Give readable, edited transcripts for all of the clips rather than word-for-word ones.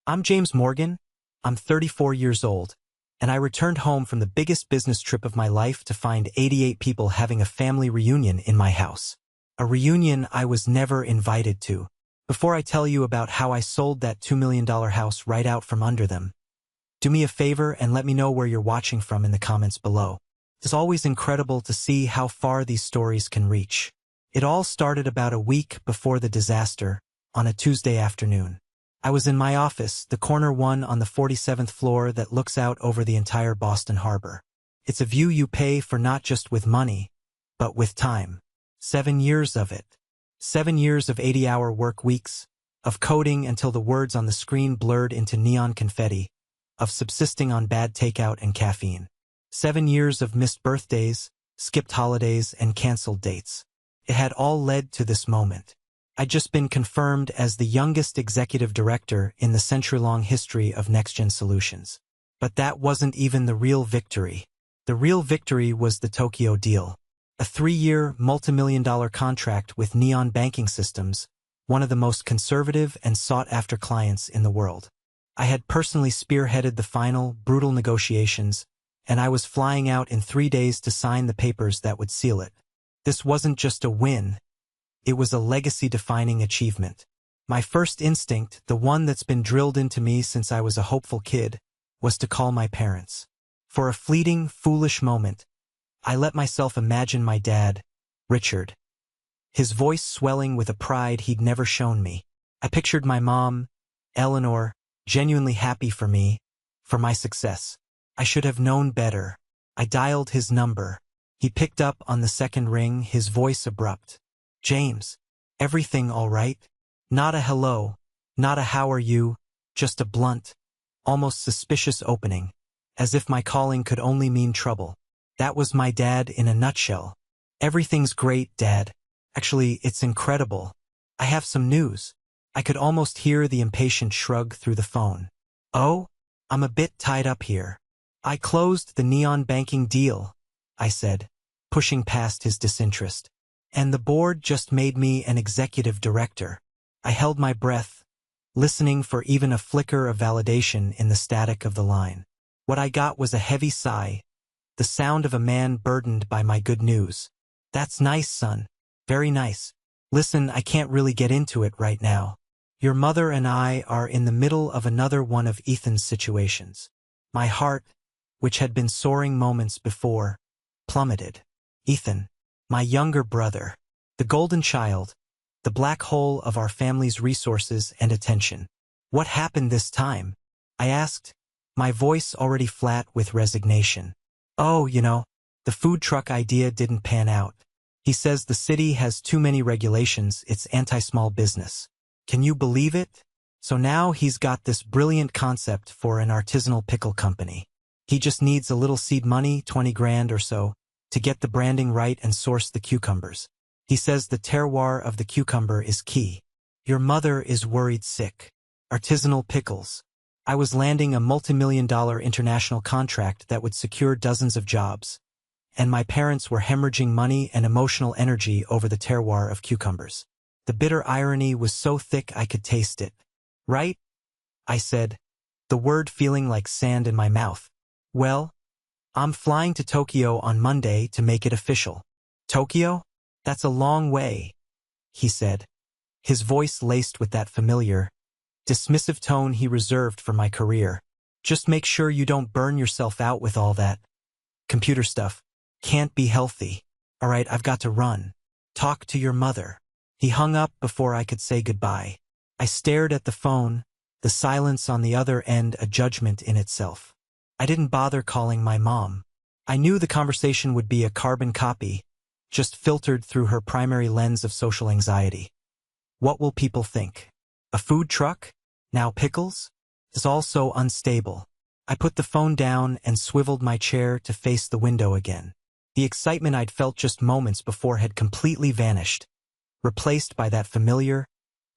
I'm James Morgan. I'm 34 years old, and I returned home from the biggest business trip of my life to find 88 people having a family reunion in my house. A reunion I was never invited to. Before I tell you about how I sold that $2 million house right out from under them, do me a favor and let me know where you're watching from in the comments below. It's always incredible to see how far these stories can reach. It all started about a week before the disaster, on a Tuesday afternoon. I was in my office, the corner one on the 47th floor that looks out over the entire Boston Harbor. It's a view you pay for not just with money, but with time. 7 years of it. 7 years of 80-hour work weeks, of coding until the words on the screen blurred into neon confetti, of subsisting on bad takeout and caffeine. 7 years of missed birthdays, skipped holidays, and canceled dates. It had all led to this moment. I'd just been confirmed as the youngest executive director in the century-long history of NextGen Solutions. But that wasn't even the real victory. The real victory was the Tokyo deal. A 3-year, multi-million-dollar contract with Neon Banking Systems, one of the most conservative and sought-after clients in the world. I had personally spearheaded the final, brutal negotiations, and I was flying out in 3 days to sign the papers that would seal it. This wasn't just a win. It was a legacy-defining achievement. My first instinct, the one that's been drilled into me since I was a hopeful kid, was to call my parents. For a fleeting, foolish moment, I let myself imagine my dad, Richard. His voice swelling with a pride he'd never shown me. I pictured my mom, Eleanor, genuinely happy for me, for my success. I should have known better. I dialed his number. He picked up on the second ring, his voice abrupt. "James, everything all right?" Not a hello, not a how are you, just a blunt, almost suspicious opening, as if my calling could only mean trouble. That was my dad in a nutshell. "Everything's great, Dad. Actually, it's incredible. I have some news." I could almost hear the impatient shrug through the phone. "Oh? I'm a bit tied up here." "I closed the Neon Banking deal," I said, pushing past his disinterest. "And the board just made me an executive director." I held my breath, listening for even a flicker of validation in the static of the line. What I got was a heavy sigh, the sound of a man burdened by my good news. "That's nice, son. Very nice. Listen, I can't really get into it right now. Your mother and I are in the middle of another one of Ethan's situations." My heart, which had been soaring moments before, plummeted. Ethan, my younger brother, the golden child, the black hole of our family's resources and attention. "What happened this time?" I asked, my voice already flat with resignation. "Oh, the food truck idea didn't pan out. He says the city has too many regulations, it's anti-small business. Can you believe it? So now he's got this brilliant concept for an artisanal pickle company. He just needs a little seed money, 20 grand or so, to get the branding right and source the cucumbers. He says the terroir of the cucumber is key. Your mother is worried sick. Artisanal pickles. I was landing a multi-million-dollar international contract that would secure dozens of jobs, and my parents were hemorrhaging money and emotional energy over the terroir of cucumbers. The bitter irony was so thick I could taste it. "Right?" I said, the word feeling like sand in my mouth. "Well, I'm flying to Tokyo on Monday to make it official." "Tokyo? That's a long way," he said, his voice laced with that familiar, dismissive tone he reserved for my career. "Just make sure you don't burn yourself out with all that computer stuff. Can't be healthy. All right, I've got to run. Talk to your mother." He hung up before I could say goodbye. I stared at the phone, the silence on the other end a judgment in itself. I didn't bother calling my mom. I knew the conversation would be a carbon copy, just filtered through her primary lens of social anxiety. What will people think? A food truck? Now pickles? It's all so unstable. I put the phone down and swiveled my chair to face the window again. The excitement I'd felt just moments before had completely vanished, replaced by that familiar,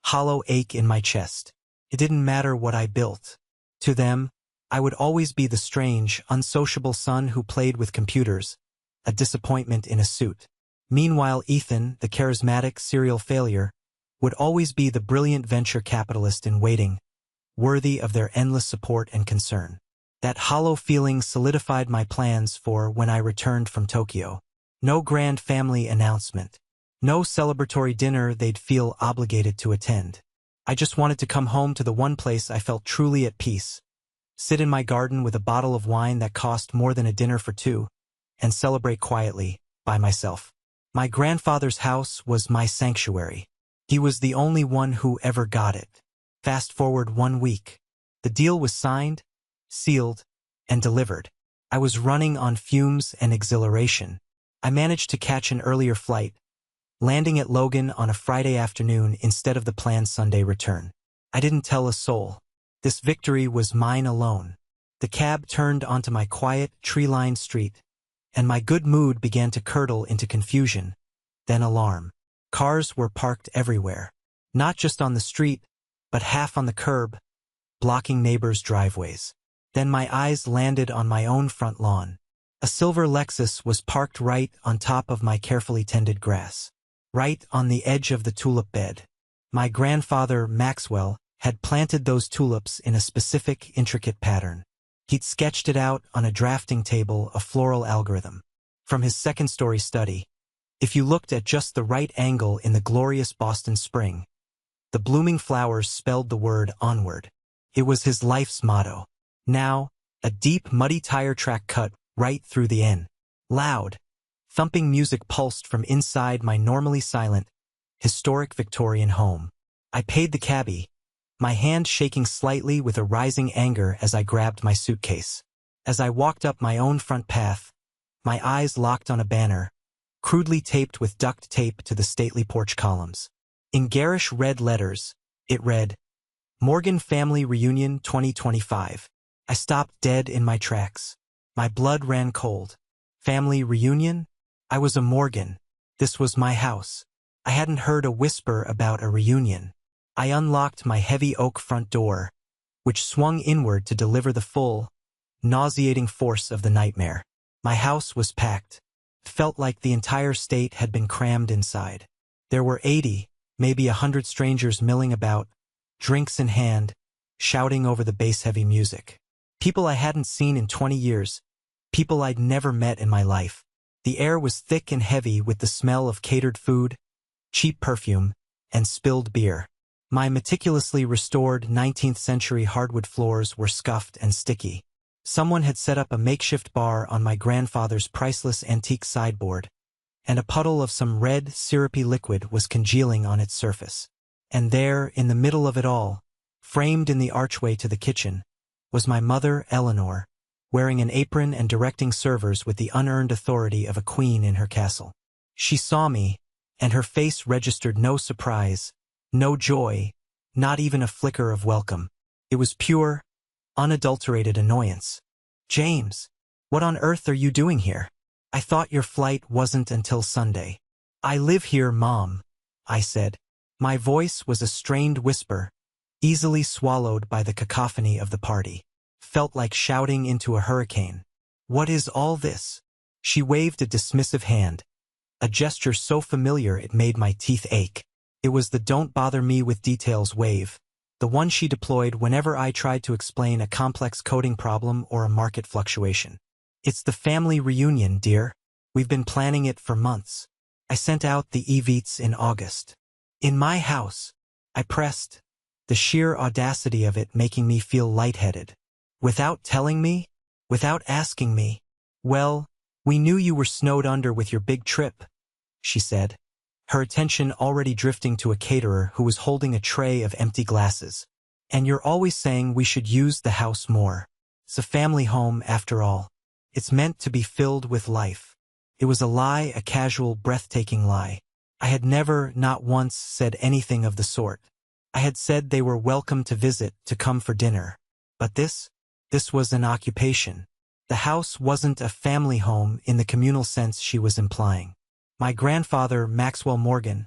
hollow ache in my chest. It didn't matter what I built. To them, I would always be the strange, unsociable son who played with computers, a disappointment in a suit. Meanwhile, Ethan, the charismatic serial failure, would always be the brilliant venture capitalist in waiting, worthy of their endless support and concern. That hollow feeling solidified my plans for when I returned from Tokyo. No grand family announcement. No celebratory dinner they'd feel obligated to attend. I just wanted to come home to the one place I felt truly at peace. Sit in my garden with a bottle of wine that cost more than a dinner for two, and celebrate quietly, by myself. My grandfather's house was my sanctuary. He was the only one who ever got it. Fast forward 1 week. The deal was signed, sealed, and delivered. I was running on fumes and exhilaration. I managed to catch an earlier flight, landing at Logan on a Friday afternoon instead of the planned Sunday return. I didn't tell a soul. This victory was mine alone. The cab turned onto my quiet, tree-lined street, and my good mood began to curdle into confusion, then alarm. Cars were parked everywhere, not just on the street, but half on the curb, blocking neighbors' driveways. Then my eyes landed on my own front lawn. A silver Lexus was parked right on top of my carefully tended grass, right on the edge of the tulip bed. My grandfather, Maxwell, had planted those tulips in a specific, intricate pattern. He'd sketched it out on a drafting table, a floral algorithm. From his second-story study, if you looked at just the right angle in the glorious Boston spring, the blooming flowers spelled the word onward. It was his life's motto. Now, a deep, muddy tire track cut right through the N. Loud, thumping music pulsed from inside my normally silent, historic Victorian home. I paid the cabbie, my hand shaking slightly with a rising anger as I grabbed my suitcase. As I walked up my own front path, my eyes locked on a banner, crudely taped with duct tape to the stately porch columns. In garish red letters, it read, Morgan Family Reunion 2025. I stopped dead in my tracks. My blood ran cold. Family reunion? I was a Morgan. This was my house. I hadn't heard a whisper about a reunion. I unlocked my heavy oak front door, which swung inward to deliver the full, nauseating force of the nightmare. My house was packed. It felt like the entire state had been crammed inside. There were 80, maybe 100 strangers milling about, drinks in hand, shouting over the bass-heavy music. People I hadn't seen in 20 years, people I'd never met in my life. The air was thick and heavy with the smell of catered food, cheap perfume, and spilled beer. My meticulously restored 19th-century hardwood floors were scuffed and sticky. Someone had set up a makeshift bar on my grandfather's priceless antique sideboard, and a puddle of some red, syrupy liquid was congealing on its surface. And there, in the middle of it all, framed in the archway to the kitchen, was my mother, Eleanor, wearing an apron and directing servers with the unearned authority of a queen in her castle. She saw me, and her face registered no surprise, no joy, not even a flicker of welcome. It was pure, unadulterated annoyance. James, what on earth are you doing here? I thought your flight wasn't until Sunday. I live here, Mom, I said. My voice was a strained whisper, easily swallowed by the cacophony of the party. Felt like shouting into a hurricane. What is all this? She waved a dismissive hand, a gesture so familiar it made my teeth ache. It was the don't bother me with details wave, the one she deployed whenever I tried to explain a complex coding problem or a market fluctuation. It's the family reunion, dear. We've been planning it for months. I sent out the invites in August. In my house, I pressed, the sheer audacity of it making me feel lightheaded. Without telling me? Without asking me? Well, we knew you were snowed under with your big trip, she said, her attention already drifting to a caterer who was holding a tray of empty glasses. And you're always saying we should use the house more. It's a family home, after all. It's meant to be filled with life. It was a lie, a casual, breathtaking lie. I had never, not once, said anything of the sort. I had said they were welcome to visit, to come for dinner. But this was an occupation. The house wasn't a family home in the communal sense she was implying. My grandfather, Maxwell Morgan,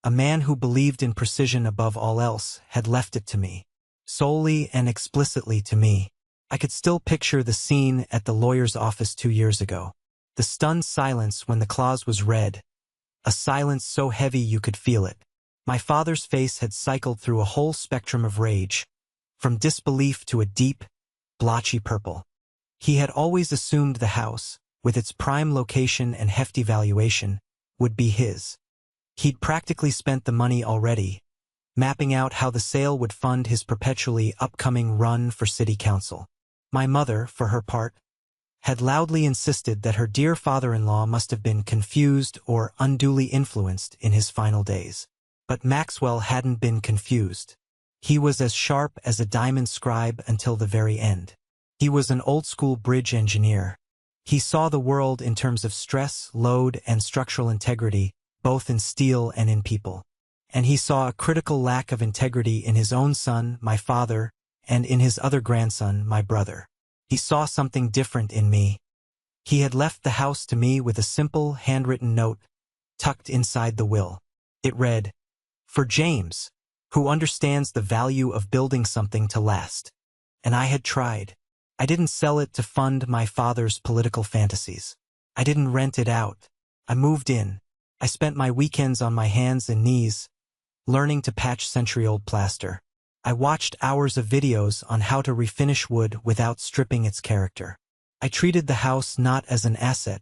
a man who believed in precision above all else, had left it to me. Solely and explicitly to me. I could still picture the scene at the lawyer's office 2 years ago. The stunned silence when the clause was read. A silence so heavy you could feel it. My father's face had cycled through a whole spectrum of rage, from disbelief to a deep, blotchy purple. He had always assumed the house, with its prime location and hefty valuation, would be his. He'd practically spent the money already, mapping out how the sale would fund his perpetually upcoming run for city council. My mother, for her part, had loudly insisted that her dear father-in-law must have been confused or unduly influenced in his final days. But Maxwell hadn't been confused. He was as sharp as a diamond scribe until the very end. He was an old-school bridge engineer. He saw the world in terms of stress, load, and structural integrity, both in steel and in people. And he saw a critical lack of integrity in his own son, my father, and in his other grandson, my brother. He saw something different in me. He had left the house to me with a simple, handwritten note tucked inside the will. It read, "For James, who understands the value of building something to last." And I had tried. I didn't sell it to fund my father's political fantasies. I didn't rent it out. I moved in. I spent my weekends on my hands and knees, learning to patch century-old plaster. I watched hours of videos on how to refinish wood without stripping its character. I treated the house not as an asset,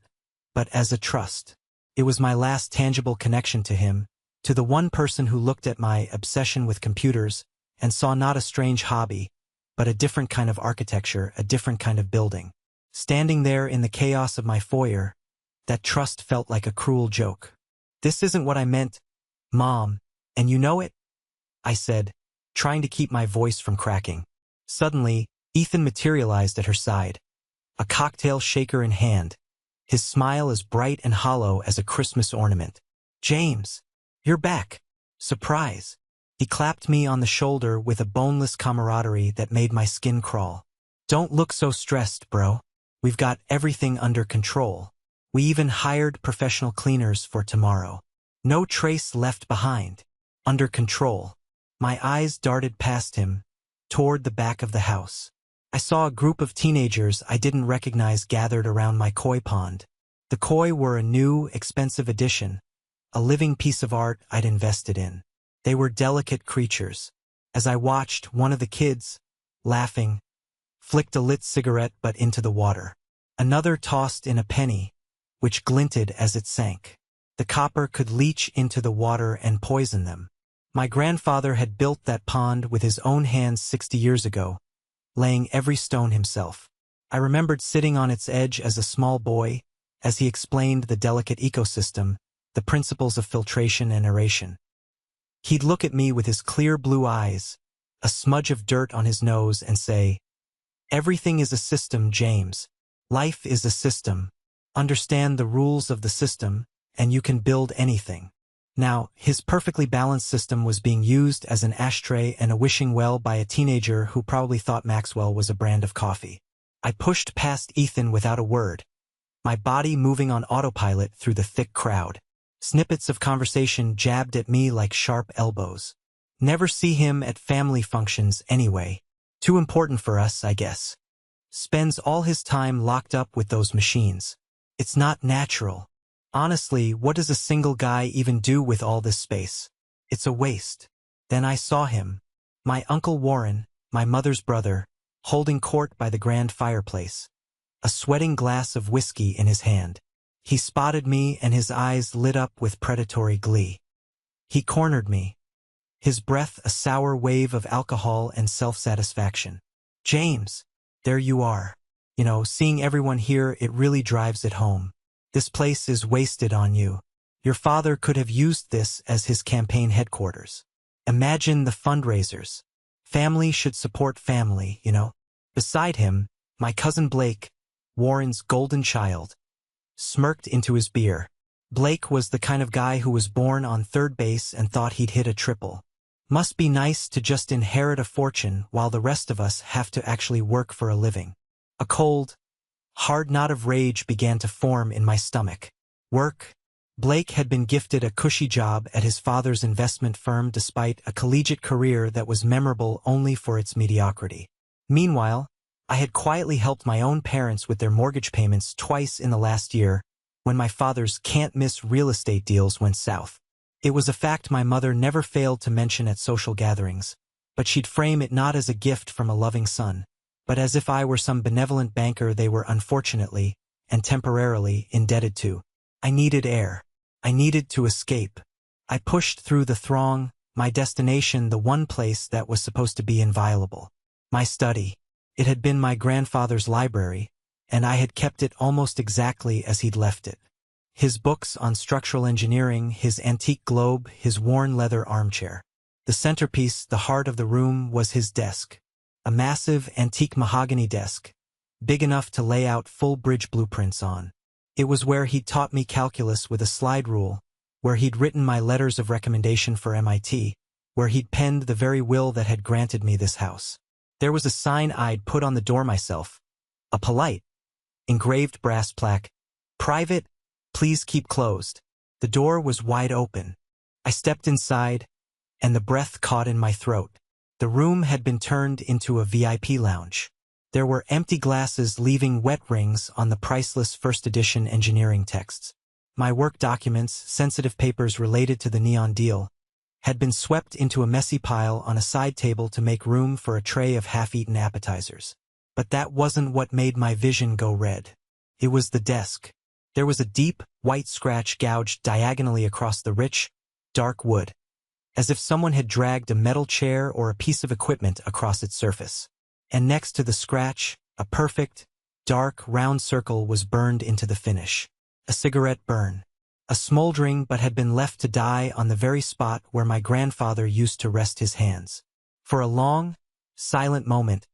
but as a trust. It was my last tangible connection to him, to the one person who looked at my obsession with computers and saw not a strange hobby, but a different kind of architecture, a different kind of building. Standing there in the chaos of my foyer, that trust felt like a cruel joke. "This isn't what I meant, Mom, and you know it?" I said, trying to keep my voice from cracking. Suddenly, Ethan materialized at her side, a cocktail shaker in hand, his smile as bright and hollow as a Christmas ornament. "James, you're back. Surprise." He clapped me on the shoulder with a boneless camaraderie that made my skin crawl. "Don't look so stressed, bro. We've got everything under control. We even hired professional cleaners for tomorrow. No trace left behind. Under control." My eyes darted past him, toward the back of the house. I saw a group of teenagers I didn't recognize gathered around my koi pond. The koi were a new, expensive addition, a living piece of art I'd invested in. They were delicate creatures. As I watched, one of the kids, laughing, flicked a lit cigarette butt into the water. Another tossed in a penny, which glinted as it sank. The copper could leach into the water and poison them. My grandfather had built that pond with his own hands 60 years ago, laying every stone himself. I remembered sitting on its edge as a small boy, as he explained the delicate ecosystem, the principles of filtration and aeration. He'd look at me with his clear blue eyes, a smudge of dirt on his nose, and say, "Everything is a system, James. Life is a system. Understand the rules of the system, and you can build anything." Now, his perfectly balanced system was being used as an ashtray and a wishing well by a teenager who probably thought Maxwell was a brand of coffee. I pushed past Ethan without a word, my body moving on autopilot through the thick crowd. Snippets of conversation jabbed at me like sharp elbows. Never see him at family functions anyway. Too important for us, I guess. Spends all his time locked up with those machines. It's not natural. Honestly, what does a single guy even do with all this space? It's a waste. Then I saw him, my Uncle Warren, my mother's brother, holding court by the grand fireplace, a sweating glass of whiskey in his hand. He spotted me and his eyes lit up with predatory glee. He cornered me, his breath a sour wave of alcohol and self-satisfaction. "James, there you are. You know, seeing everyone here, it really drives it home. This place is wasted on you. Your father could have used this as his campaign headquarters. Imagine the fundraisers. Family should support family, you know." Beside him, my cousin Blake, Warren's golden child, smirked into his beer. Blake was the kind of guy who was born on third base and thought he'd hit a triple. Must be nice to just inherit a fortune while the rest of us have to actually work for a living. A cold, hard knot of rage began to form in my stomach. Work? Blake had been gifted a cushy job at his father's investment firm despite a collegiate career that was memorable only for its mediocrity. Meanwhile, I had quietly helped my own parents with their mortgage payments twice in the last year when my father's can't-miss real estate deals went south. It was a fact my mother never failed to mention at social gatherings, but she'd frame it not as a gift from a loving son, but as if I were some benevolent banker they were unfortunately and temporarily indebted to. I needed air. I needed to escape. I pushed through the throng, my destination the one place that was supposed to be inviolable. My study. It had been my grandfather's library, and I had kept it almost exactly as he'd left it. His books on structural engineering, his antique globe, his worn leather armchair. The centerpiece, the heart of the room, was his desk. A massive, antique mahogany desk, big enough to lay out full bridge blueprints on. It was where he'd taught me calculus with a slide rule, where he'd written my letters of recommendation for MIT, where he'd penned the very will that had granted me this house. There was a sign I'd put on the door myself, a polite, engraved brass plaque, "Private, please keep closed." The door was wide open. I stepped inside, and the breath caught in my throat. The room had been turned into a VIP lounge. There were empty glasses leaving wet rings on the priceless first edition engineering texts. My work documents, sensitive papers related to the neon deal, had been swept into a messy pile on a side table to make room for a tray of half-eaten appetizers. But that wasn't what made my vision go red. It was the desk. There was a deep, white scratch gouged diagonally across the rich, dark wood, as if someone had dragged a metal chair or a piece of equipment across its surface. And next to the scratch, a perfect, dark, round circle was burned into the finish. A cigarette burn. A smoldering but had been left to die on the very spot where my grandfather used to rest his hands. For a long, silent moment,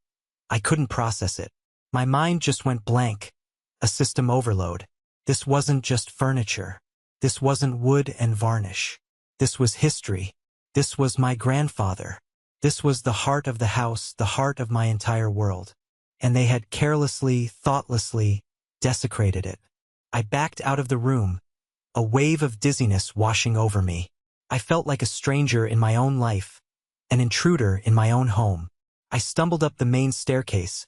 I couldn't process it. My mind just went blank. A system overload. This wasn't just furniture. This wasn't wood and varnish. This was history. This was my grandfather. This was the heart of the house, the heart of my entire world. And they had carelessly, thoughtlessly desecrated it. I backed out of the room, a wave of dizziness washing over me. I felt like a stranger in my own life, an intruder in my own home. I stumbled up the main staircase,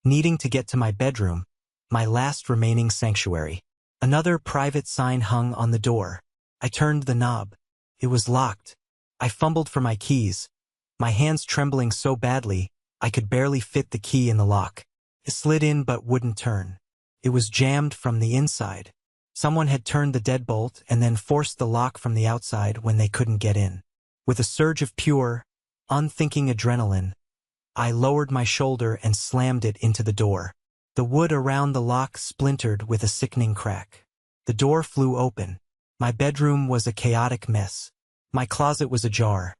needing to get to my bedroom, my last remaining sanctuary. Another private sign hung on the door. I turned the knob. It was locked. I fumbled for my keys, my hands trembling so badly I could barely fit the key in the lock. It slid in but wouldn't turn. It was jammed from the inside. Someone had turned the deadbolt and then forced the lock from the outside when they couldn't get in. With a surge of pure, unthinking adrenaline, I lowered my shoulder and slammed it into the door. The wood around the lock splintered with a sickening crack. The door flew open. My bedroom was a chaotic mess. My closet was ajar.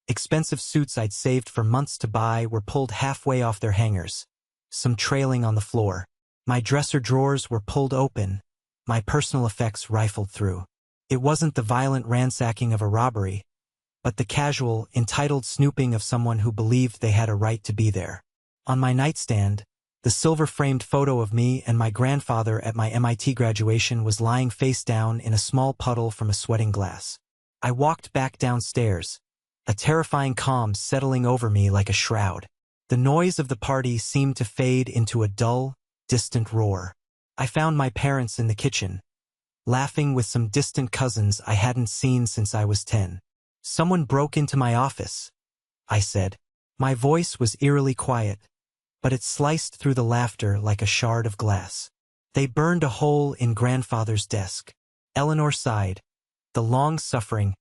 Expensive suits I'd saved for months to buy were pulled halfway off their hangers, some trailing on the floor. My dresser drawers were pulled open, my personal effects rifled through. It wasn't the violent ransacking of a robbery, but the casual, entitled snooping of someone who believed they had a right to be there. On my nightstand, the silver-framed photo of me and my grandfather at my MIT graduation was lying face down in a small puddle from a sweating glass. I walked back downstairs, a terrifying calm settling over me like a shroud. The noise of the party seemed to fade into a dull, distant roar. I found my parents in the kitchen, laughing with some distant cousins I hadn't seen since I was 10. "Someone broke into my office," I said. My voice was eerily quiet, but it sliced through the laughter like a shard of glass. "They burned a hole in grandfather's desk." Eleanor sighed, the long-suffering,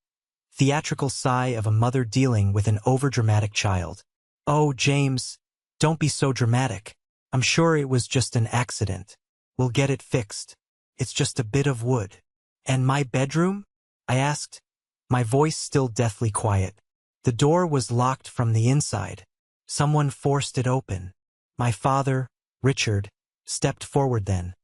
theatrical sigh of a mother dealing with an overdramatic child. "Oh, James, don't be so dramatic. I'm sure it was just an accident. We'll get it fixed. It's just a bit of wood." "And my bedroom?" I asked, my voice still deathly quiet. The door was locked from the inside. Someone forced it open. My father, Richard, stepped forward then,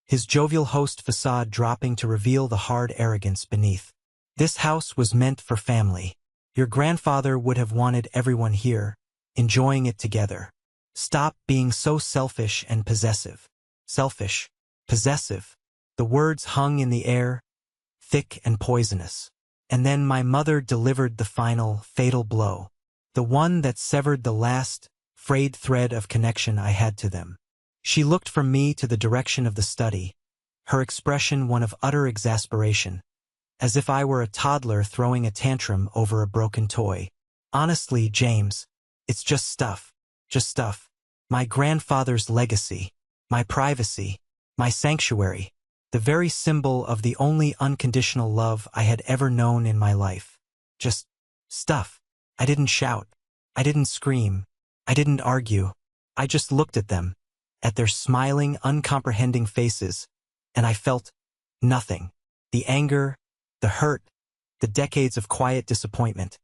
his jovial host facade dropping to reveal the hard arrogance beneath. "This house was meant for family. Your grandfather would have wanted everyone here, enjoying it together. Stop being so selfish and possessive." Selfish, possessive. The words hung in the air, thick and poisonous. And then my mother delivered the final, fatal blow, the one that severed the last, frayed thread of connection I had to them. She looked from me to the direction of the study, her expression one of utter exasperation, as if I were a toddler throwing a tantrum over a broken toy. Honestly, James, it's just stuff. Just stuff. My grandfather's legacy. My privacy. My sanctuary. The very symbol of the only unconditional love I had ever known in my life. Just stuff. I didn't shout. I didn't scream. I didn't argue. I just looked at them, at their smiling, uncomprehending faces, and I felt nothing. The anger, the hurt, the decades of quiet disappointment.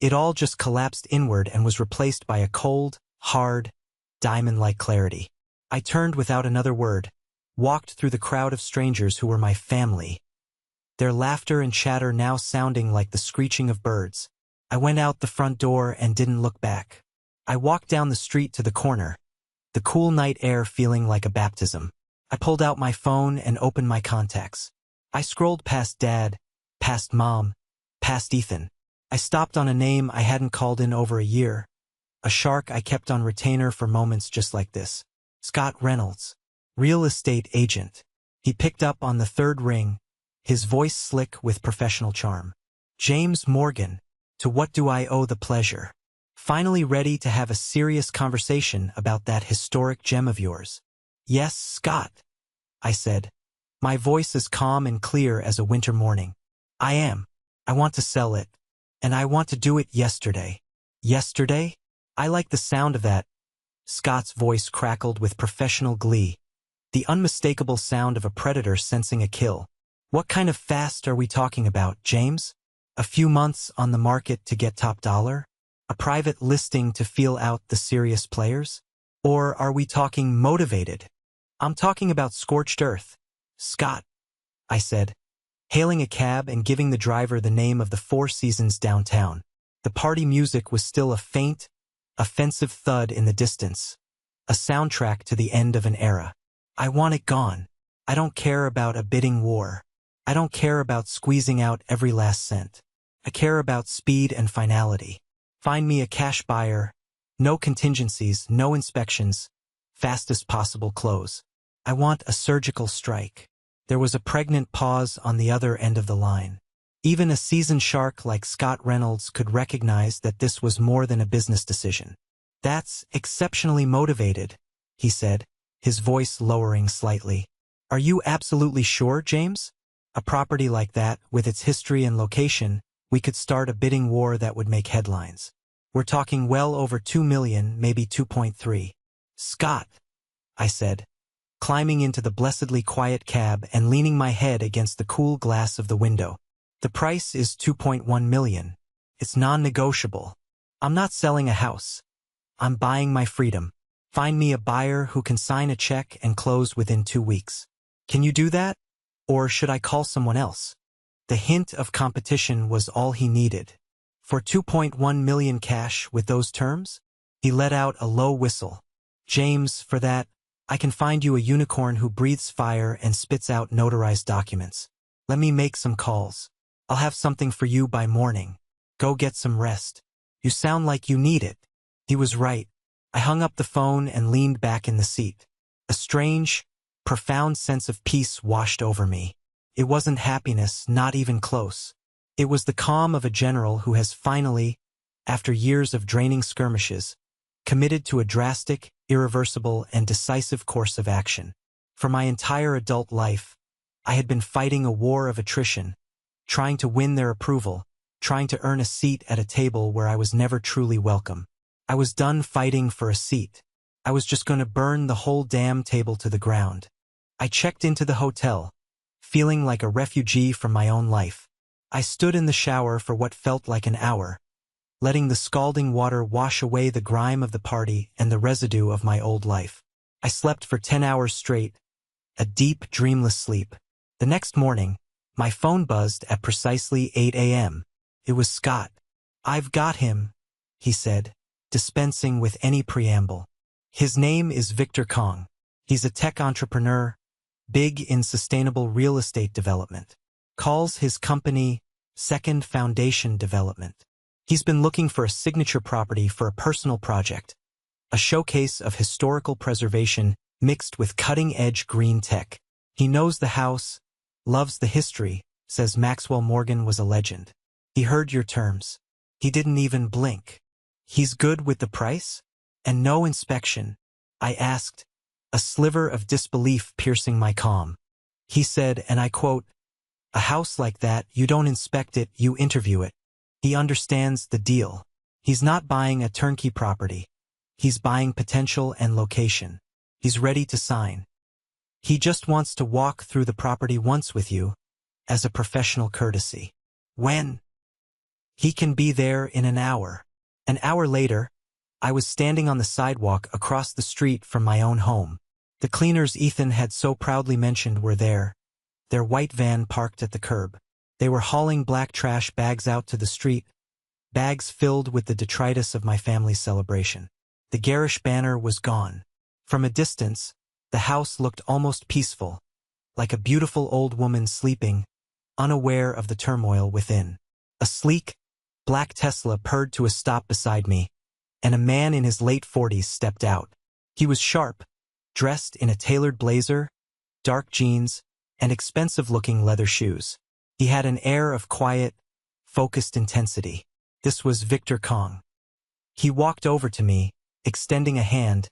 It all just collapsed inward and was replaced by a cold, hard, diamond-like clarity. I turned without another word, walked through the crowd of strangers who were my family, their laughter and chatter now sounding like the screeching of birds. I went out the front door and didn't look back. I walked down the street to the corner, the cool night air feeling like a baptism. I pulled out my phone and opened my contacts. I scrolled past Dad, past Mom, past Ethan. I stopped on a name I hadn't called in over a year, a shark I kept on retainer for moments just like this. Scott Reynolds, real estate agent. He picked up on the third ring, his voice slick with professional charm. James Morgan, to what do I owe the pleasure? Finally ready to have a serious conversation about that historic gem of yours. Yes, Scott, I said, my voice as calm and clear as a winter morning. I am. I want to sell it. And I want to do it yesterday. Yesterday? I like the sound of that. Scott's voice crackled with professional glee, the unmistakable sound of a predator sensing a kill. What kind of fast are we talking about, James? A few months on the market to get top dollar? A private listing to feel out the serious players? Or are we talking motivated? I'm talking about scorched earth. Scott, I said, hailing a cab and giving the driver the name of the Four Seasons downtown. The party music was still a faint, offensive thud in the distance, a soundtrack to the end of an era. I want it gone. I don't care about a bidding war. I don't care about squeezing out every last cent. I care about speed and finality. Find me a cash buyer, no contingencies, no inspections, fastest possible close. I want a surgical strike. There was a pregnant pause on the other end of the line. Even a seasoned shark like Scott Reynolds could recognize that this was more than a business decision. That's exceptionally motivated, he said, his voice lowering slightly. Are you absolutely sure, James? A property like that, with its history and location, we could start a bidding war that would make headlines. We're talking well over 2 million, maybe 2.3. Scott, I said, climbing into the blessedly quiet cab and leaning my head against the cool glass of the window. The price is 2.1 million. It's non-negotiable. I'm not selling a house. I'm buying my freedom. Find me a buyer who can sign a check and close within 2 weeks. Can you do that? Or should I call someone else? The hint of competition was all he needed. For 2.1 million cash with those terms? He let out a low whistle. James, for that, I can find you a unicorn who breathes fire and spits out notarized documents. Let me make some calls. I'll have something for you by morning. Go get some rest. You sound like you need it. He was right. I hung up the phone and leaned back in the seat. A strange, profound sense of peace washed over me. It wasn't happiness, not even close. It was the calm of a general who has finally, after years of draining skirmishes, committed to a drastic, irreversible, and decisive course of action. For my entire adult life, I had been fighting a war of attrition, trying to win their approval, trying to earn a seat at a table where I was never truly welcome. I was done fighting for a seat. I was just going to burn the whole damn table to the ground. I checked into the hotel, feeling like a refugee from my own life. I stood in the shower for what felt like an hour, letting the scalding water wash away the grime of the party and the residue of my old life. I slept for 10 hours straight, a deep, dreamless sleep. The next morning, my phone buzzed at precisely 8 a.m. It was Scott. I've got him, he said, dispensing with any preamble. His name is Victor Kong. He's a tech entrepreneur, big in sustainable real estate development. Calls his company Second Foundation Development. He's been looking for a signature property for a personal project, a showcase of historical preservation mixed with cutting-edge green tech. He knows the house, loves the history, says Maxwell Morgan was a legend. He heard your terms. He didn't even blink. He's good with the price? And no inspection? I asked, a sliver of disbelief piercing my calm. He said, and I quote, "A house like that, you don't inspect it, you interview it." He understands the deal. He's not buying a turnkey property. He's buying potential and location. He's ready to sign. He just wants to walk through the property once with you, as a professional courtesy. When? He can be there in an hour. An hour later, I was standing on the sidewalk across the street from my own home. The cleaners Ethan had so proudly mentioned were there, their white van parked at the curb. They were hauling black trash bags out to the street, bags filled with the detritus of my family's celebration. The garish banner was gone. From a distance, the house looked almost peaceful, like a beautiful old woman sleeping, unaware of the turmoil within. A sleek, black Tesla purred to a stop beside me, and a man in his late 40s stepped out. He was sharp, dressed in a tailored blazer, dark jeans, and expensive-looking leather shoes. He had an air of quiet, focused intensity. This was Victor Kong. He walked over to me, extending a hand,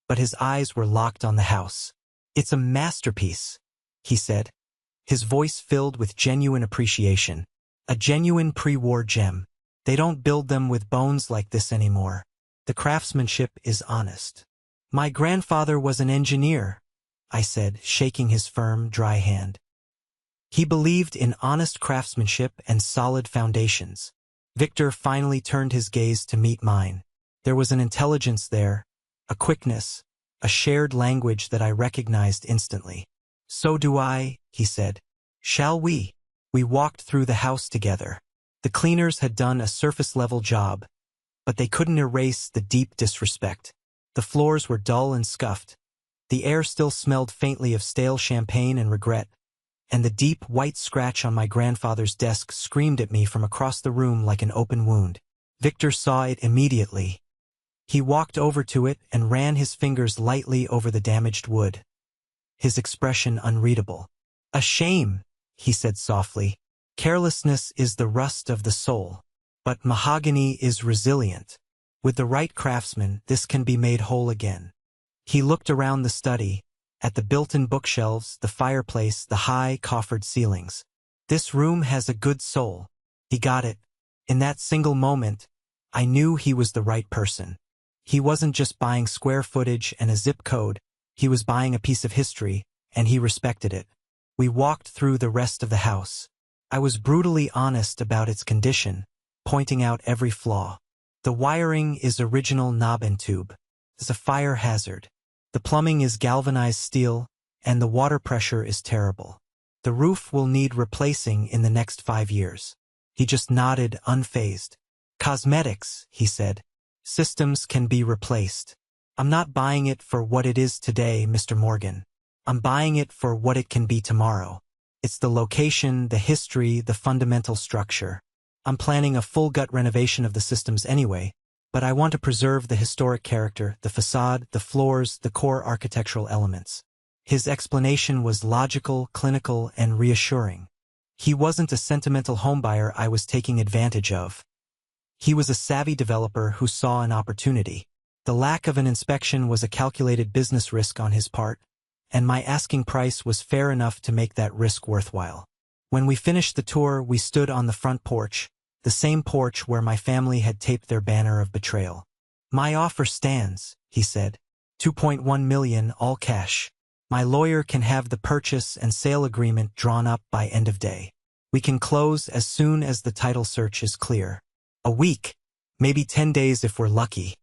but his eyes were locked on the house. "It's a masterpiece," he said, his voice filled with genuine appreciation. "A genuine pre-war gem. They don't build them with bones like this anymore. The craftsmanship is honest." "My grandfather was an engineer," I said, shaking his firm, dry hand. He believed in honest craftsmanship and solid foundations. Victor finally turned his gaze to meet mine. There was an intelligence there, a quickness, a shared language that I recognized instantly. "So do I," he said. "Shall we?" We walked through the house together. The cleaners had done a surface-level job, but they couldn't erase the deep disrespect. The floors were dull and scuffed. The air still smelled faintly of stale champagne and regret, and the deep white scratch on my grandfather's desk screamed at me from across the room like an open wound. Victor saw it immediately. He walked over to it and ran his fingers lightly over the damaged wood, his expression unreadable. "A shame," he said softly. "Carelessness is the rust of the soul. But mahogany is resilient. With the right craftsman, this can be made whole again." He looked around the study, at the built-in bookshelves, the fireplace, the high, coffered ceilings. "This room has a good soul." He got it. In that single moment, I knew he was the right person. He wasn't just buying square footage and a zip code, he was buying a piece of history, and he respected it. We walked through the rest of the house. I was brutally honest about its condition, pointing out every flaw. The wiring is original knob and tube. It's a fire hazard. The plumbing is galvanized steel, and the water pressure is terrible. The roof will need replacing in the next 5 years. He just nodded, unfazed. "Cosmetics," he said. "Systems can be replaced. I'm not buying it for what it is today, Mr. Morgan. I'm buying it for what it can be tomorrow. It's the location, the history, the fundamental structure. I'm planning a full gut renovation of the systems anyway, but I want to preserve the historic character, the facade, the floors, the core architectural elements." His explanation was logical, clinical, and reassuring. He wasn't a sentimental homebuyer I was taking advantage of. He was a savvy developer who saw an opportunity. The lack of an inspection was a calculated business risk on his part, and my asking price was fair enough to make that risk worthwhile. When we finished the tour, we stood on the front porch, the same porch where my family had taped their banner of betrayal. "My offer stands," he said. $2.1 million, all cash. My lawyer can have the purchase and sale agreement drawn up by end of day. We can close as soon as the title search is clear. A week, maybe 10 days if we're lucky.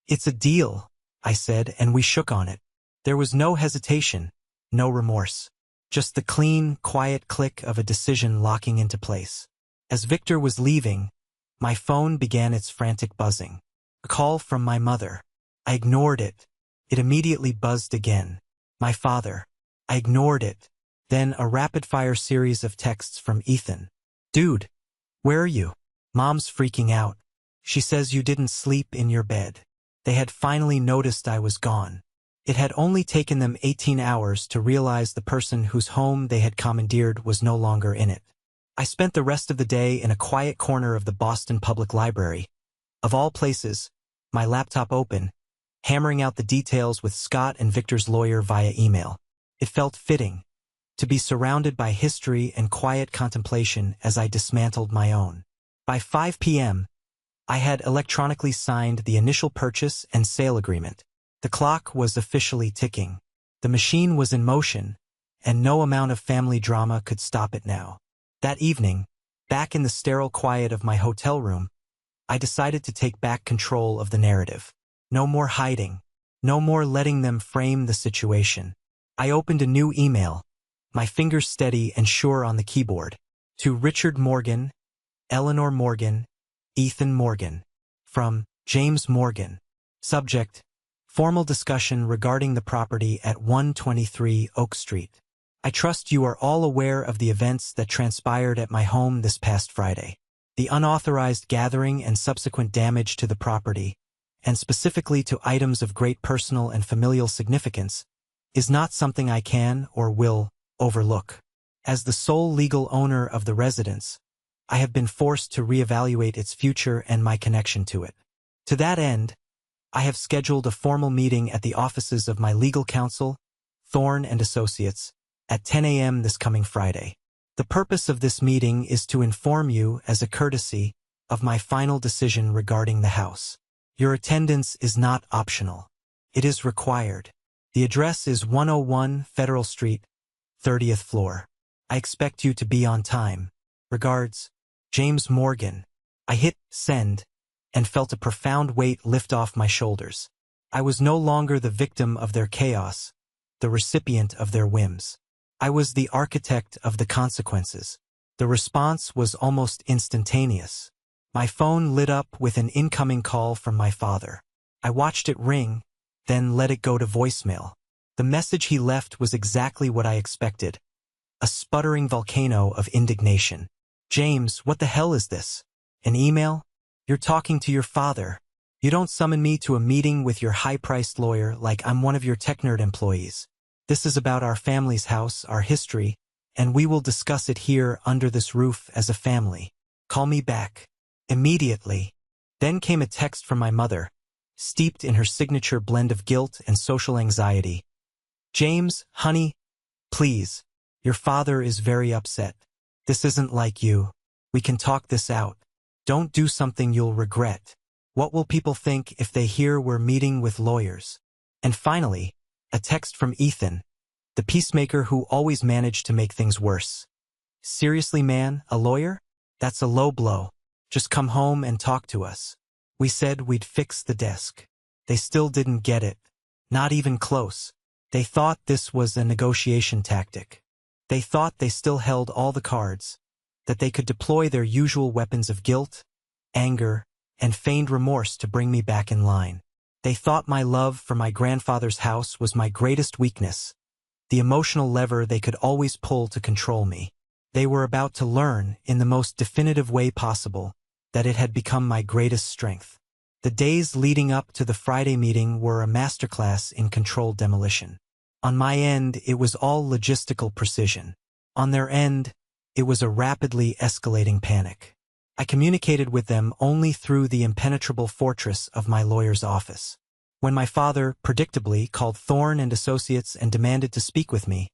"It's a deal," I said, and we shook on it. There was no hesitation, no remorse. Just the clean, quiet click of a decision locking into place. As Victor was leaving, my phone began its frantic buzzing. A call from my mother. I ignored it. It immediately buzzed again. My father. I ignored it. Then a rapid-fire series of texts from Ethan. "Dude, where are you? Mom's freaking out. She says you didn't sleep in your bed." They had finally noticed I was gone. It had only taken them 18 hours to realize the person whose home they had commandeered was no longer in it. I spent the rest of the day in a quiet corner of the Boston Public Library. Of all places, my laptop open, hammering out the details with Scott and Victor's lawyer via email. It felt fitting to be surrounded by history and quiet contemplation as I dismantled my own. By 5 p.m., I had electronically signed the initial purchase and sale agreement. The clock was officially ticking. The machine was in motion, and no amount of family drama could stop it now. That evening, back in the sterile quiet of my hotel room, I decided to take back control of the narrative. No more hiding. No more letting them frame the situation. I opened a new email, my fingers steady and sure on the keyboard. To Richard Morgan, Eleanor Morgan, Ethan Morgan. From James Morgan. Subject: formal discussion regarding the property at 123 Oak Street. I trust you are all aware of the events that transpired at my home this past Friday. The unauthorized gathering and subsequent damage to the property, and specifically to items of great personal and familial significance, is not something I can or will overlook. As the sole legal owner of the residence, I have been forced to reevaluate its future and my connection to it. To that end, I have scheduled a formal meeting at the offices of my legal counsel, Thorn and Associates, at 10 a.m. this coming Friday. The purpose of this meeting is to inform you, as a courtesy, of my final decision regarding the house. Your attendance is not optional. It is required. The address is 101 Federal Street, 30th floor. I expect you to be on time. Regards, James Morgan. I hit send and felt a profound weight lift off my shoulders. I was no longer the victim of their chaos, the recipient of their whims. I was the architect of the consequences. The response was almost instantaneous. My phone lit up with an incoming call from my father. I watched it ring, then let it go to voicemail. The message he left was exactly what I expected. A sputtering volcano of indignation. James, what the hell is this? An email? You're talking to your father. You don't summon me to a meeting with your high-priced lawyer like I'm one of your TechNerd employees. This is about our family's house, our history, and we will discuss it here under this roof as a family. Call me back. Immediately. Then came a text from my mother, steeped in her signature blend of guilt and social anxiety. James, honey, please. Your father is very upset. This isn't like you. We can talk this out. Don't do something you'll regret. What will people think if they hear we're meeting with lawyers? And finally, a text from Ethan, the peacemaker who always managed to make things worse. Seriously, man, a lawyer? That's a low blow. Just come home and talk to us. We said we'd fix the desk. They still didn't get it. Not even close. They thought this was a negotiation tactic. They thought they still held all the cards, that they could deploy their usual weapons of guilt, anger, and feigned remorse to bring me back in line. They thought my love for my grandfather's house was my greatest weakness, the emotional lever they could always pull to control me. They were about to learn, in the most definitive way possible, that it had become my greatest strength. The days leading up to the Friday meeting were a masterclass in controlled demolition. On my end, it was all logistical precision. On their end, it was a rapidly escalating panic. I communicated with them only through the impenetrable fortress of my lawyer's office. When my father, predictably, called Thorn and Associates and demanded to speak with me,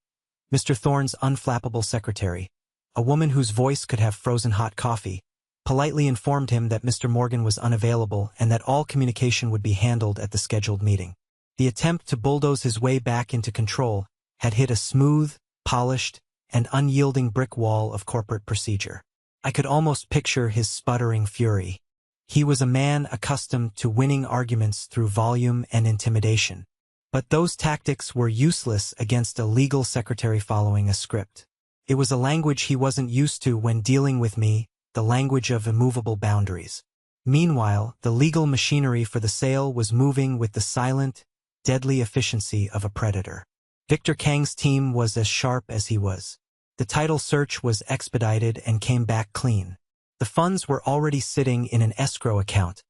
Mr. Thorn's unflappable secretary, a woman whose voice could have frozen hot coffee, politely informed him that Mr. Morgan was unavailable and that all communication would be handled at the scheduled meeting. The attempt to bulldoze his way back into control had hit a smooth, polished, and unyielding brick wall of corporate procedure. I could almost picture his sputtering fury. He was a man accustomed to winning arguments through volume and intimidation. But those tactics were useless against a legal secretary following a script. It was a language he wasn't used to when dealing with me, the language of immovable boundaries. Meanwhile, the legal machinery for the sale was moving with the silent, deadly efficiency of a predator. Victor Kang's team was as sharp as he was. The title search was expedited and came back clean. The funds were already sitting in an escrow account,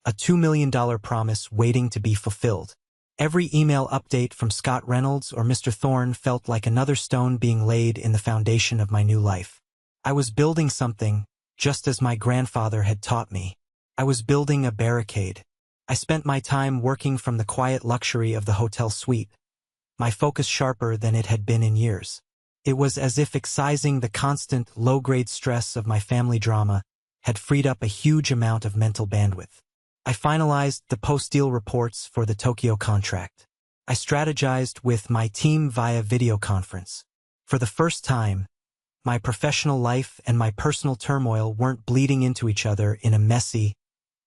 a $2 million promise waiting to be fulfilled. Every email update from Scott Reynolds or Mr. Thorne felt like another stone being laid in the foundation of my new life. I was building something, just as my grandfather had taught me. I was building a barricade. I spent my time working from the quiet luxury of the hotel suite, my focus sharper than it had been in years. It was as if excising the constant, low-grade stress of my family drama had freed up a huge amount of mental bandwidth. I finalized the post-deal reports for the Tokyo contract. I strategized with my team via video conference. For the first time, my professional life and my personal turmoil weren't bleeding into each other in a messy,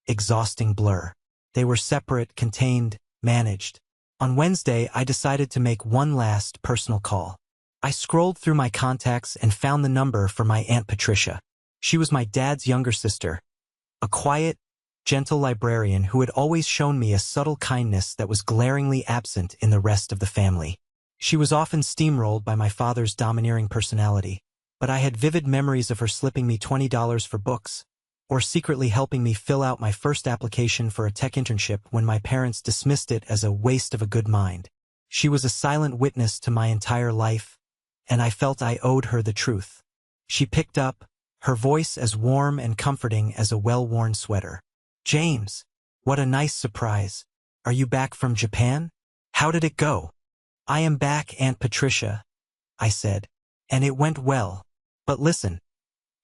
exhausting blur. They were separate, contained, managed. On Wednesday, I decided to make one last personal call. I scrolled through my contacts and found the number for my Aunt Patricia. She was my dad's younger sister, a quiet, gentle librarian who had always shown me a subtle kindness that was glaringly absent in the rest of the family. She was often steamrolled by my father's domineering personality, but I had vivid memories of her slipping me $20 for books, or secretly helping me fill out my first application for a tech internship when my parents dismissed it as a waste of a good mind. She was a silent witness to my entire life, and I felt I owed her the truth. She picked up, her voice as warm and comforting as a well-worn sweater. "James, what a nice surprise. Are you back from Japan? How did it go?" "I am back, Aunt Patricia," I said, "and it went well. But listen,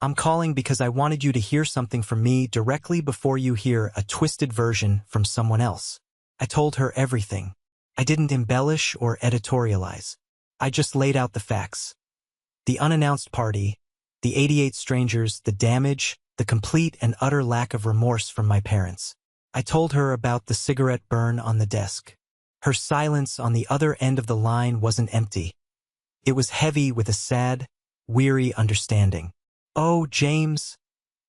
I'm calling because I wanted you to hear something from me directly before you hear a twisted version from someone else." I told her everything. I didn't embellish or editorialize. I just laid out the facts. The unannounced party, the 88 strangers, the damage, the complete and utter lack of remorse from my parents. I told her about the cigarette burn on the desk. Her silence on the other end of the line wasn't empty. It was heavy with a sad, weary understanding. "Oh, James,"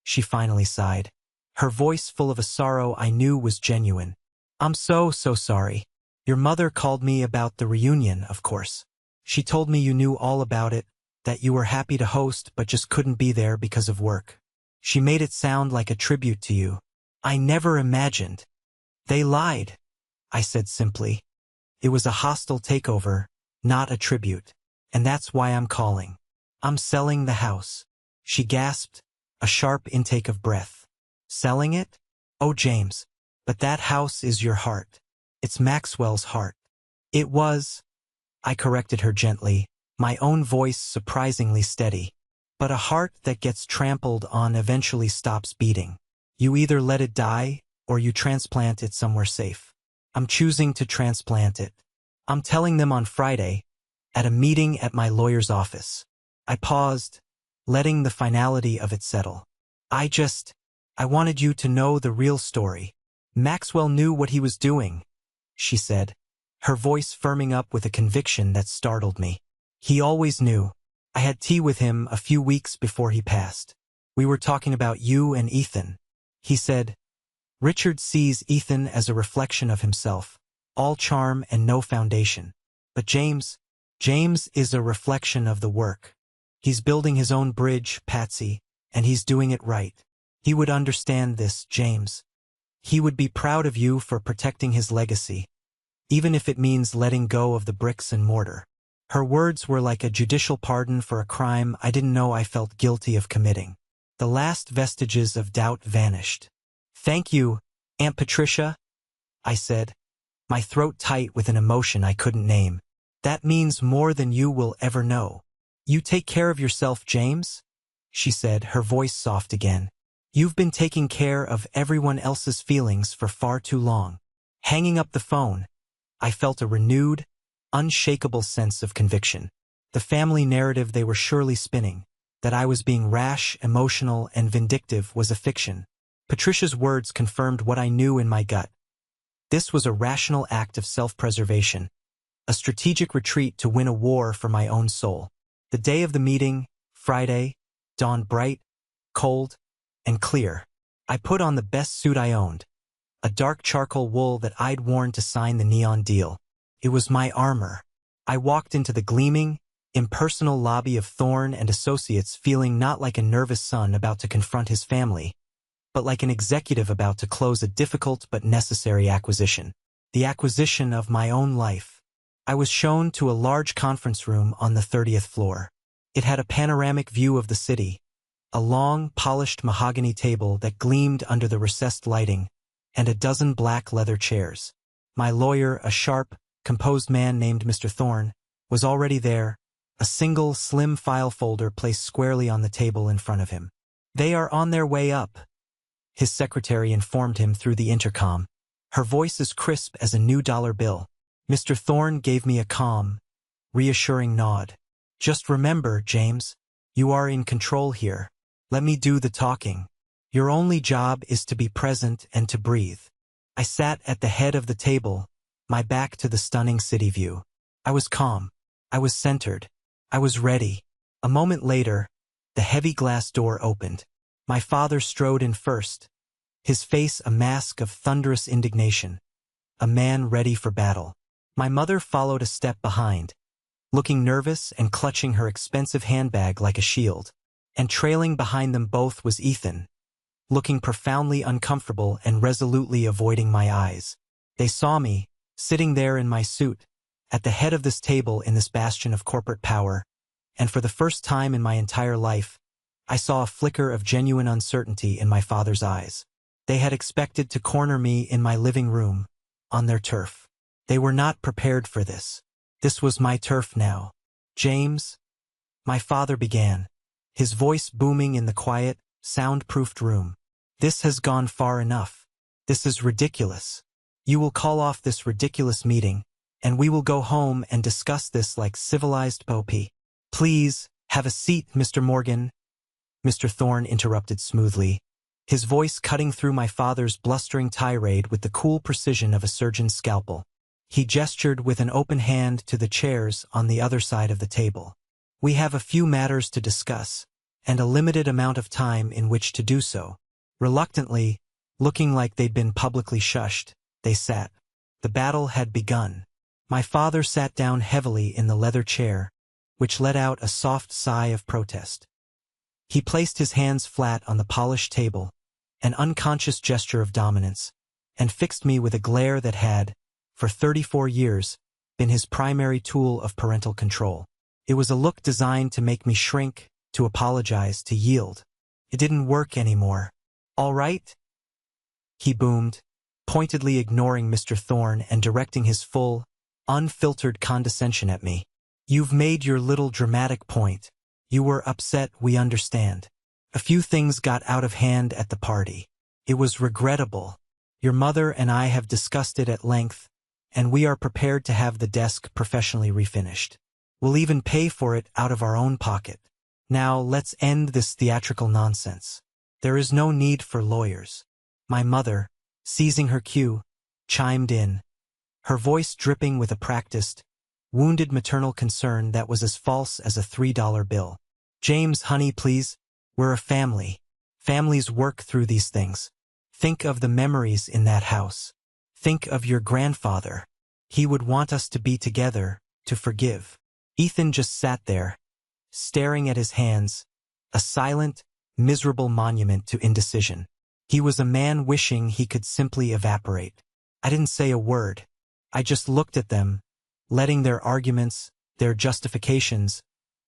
she finally sighed, her voice full of a sorrow I knew was genuine. "I'm so sorry. Your mother called me about the reunion, of course. She told me you knew all about it, that you were happy to host but just couldn't be there because of work. She made it sound like a tribute to you. I never imagined." "They lied," I said simply. "It was a hostile takeover, not a tribute. And that's why I'm calling. I'm selling the house." She gasped, a sharp intake of breath. "Selling it? Oh, James, but that house is your heart. It's Maxwell's heart." "It was," I corrected her gently, my own voice surprisingly steady. "But a heart that gets trampled on eventually stops beating. You either let it die, or you transplant it somewhere safe. I'm choosing to transplant it. I'm telling them on Friday, at a meeting at my lawyer's office." I paused, letting the finality of it settle. I wanted you to know the real story. Maxwell knew what he was doing," she said, her voice firming up with a conviction that startled me. "He always knew. I had tea with him a few weeks before he passed. We were talking about you and Ethan. He said, Richard sees Ethan as a reflection of himself, all charm and no foundation. But James is a reflection of the work. He's building his own bridge, Patsy, and he's doing it right. He would understand this, James. He would be proud of you for protecting his legacy, even if it means letting go of the bricks and mortar." Her words were like a judicial pardon for a crime I didn't know I felt guilty of committing. The last vestiges of doubt vanished. "Thank you, Aunt Patricia," I said, my throat tight with an emotion I couldn't name. "That means more than you will ever know." "You take care of yourself, James," she said, her voice soft again. "You've been taking care of everyone else's feelings for far too long." Hanging up the phone, I felt a renewed, unshakable sense of conviction. The family narrative they were surely spinning, that I was being rash, emotional, and vindictive, was a fiction. Patricia's words confirmed what I knew in my gut. This was a rational act of self-preservation, a strategic retreat to win a war for my own soul. The day of the meeting, Friday, dawned bright, cold, and clear. I put on the best suit I owned, a dark charcoal wool that I'd worn to sign the neon deal. It was my armor. I walked into the gleaming, impersonal lobby of Thorne and Associates feeling not like a nervous son about to confront his family, but like an executive about to close a difficult but necessary acquisition. The acquisition of my own life. I was shown to a large conference room on the 30th floor. It had a panoramic view of the city, a long, polished mahogany table that gleamed under the recessed lighting, and a dozen black leather chairs. My lawyer, a sharp, composed man named Mr. Thorne, was already there, a single, slim file folder placed squarely on the table in front of him. "They are on their way up," his secretary informed him through the intercom, her voice as crisp as a new dollar bill. Mr. Thorne gave me a calm, reassuring nod. "Just remember, James, you are in control here. Let me do the talking. Your only job is to be present and to breathe." I sat at the head of the table, my back to the stunning city view. I was calm. I was centered. I was ready. A moment later, the heavy glass door opened. My father strode in first, his face a mask of thunderous indignation, a man ready for battle. My mother followed a step behind, looking nervous and clutching her expensive handbag like a shield. And trailing behind them both was Ethan, looking profoundly uncomfortable and resolutely avoiding my eyes. They saw me, sitting there in my suit, at the head of this table in this bastion of corporate power, and for the first time in my entire life, I saw a flicker of genuine uncertainty in my father's eyes. They had expected to corner me in my living room, on their turf. They were not prepared for this. This was my turf now. "James," my father began, his voice booming in the quiet, soundproofed room. "This has gone far enough. This is ridiculous. You will call off this ridiculous meeting, and we will go home and discuss this like civilized people. Please, have a seat, Mr. Morgan," Mr. Thorne interrupted smoothly, his voice cutting through my father's blustering tirade with the cool precision of a surgeon's scalpel. He gestured with an open hand to the chairs on the other side of the table. "We have a few matters to discuss, and a limited amount of time in which to do so." Reluctantly, looking like they'd been publicly shushed, they sat. The battle had begun. My father sat down heavily in the leather chair, which let out a soft sigh of protest. He placed his hands flat on the polished table, an unconscious gesture of dominance, and fixed me with a glare that had, for 34 years, been his primary tool of parental control. It was a look designed to make me shrink, to apologize, to yield. It didn't work anymore. "All right?" he boomed, pointedly ignoring Mr. Thorne and directing his full, unfiltered condescension at me. "You've made your little dramatic point. You were upset, we understand. A few things got out of hand at the party. It was regrettable. Your mother and I have discussed it at length, and we are prepared to have the desk professionally refinished. We'll even pay for it out of our own pocket. Now let's end this theatrical nonsense. There is no need for lawyers." My mother, seizing her cue, chimed in, her voice dripping with a practiced, wounded maternal concern that was as false as a $3 bill. "James, honey, please. We're a family. Families work through these things. Think of the memories in that house. Think of your grandfather. He would want us to be together, to forgive." Ethan just sat there, staring at his hands, a silent, miserable monument to indecision. He was a man wishing he could simply evaporate. I didn't say a word. I just looked at them, letting their arguments, their justifications,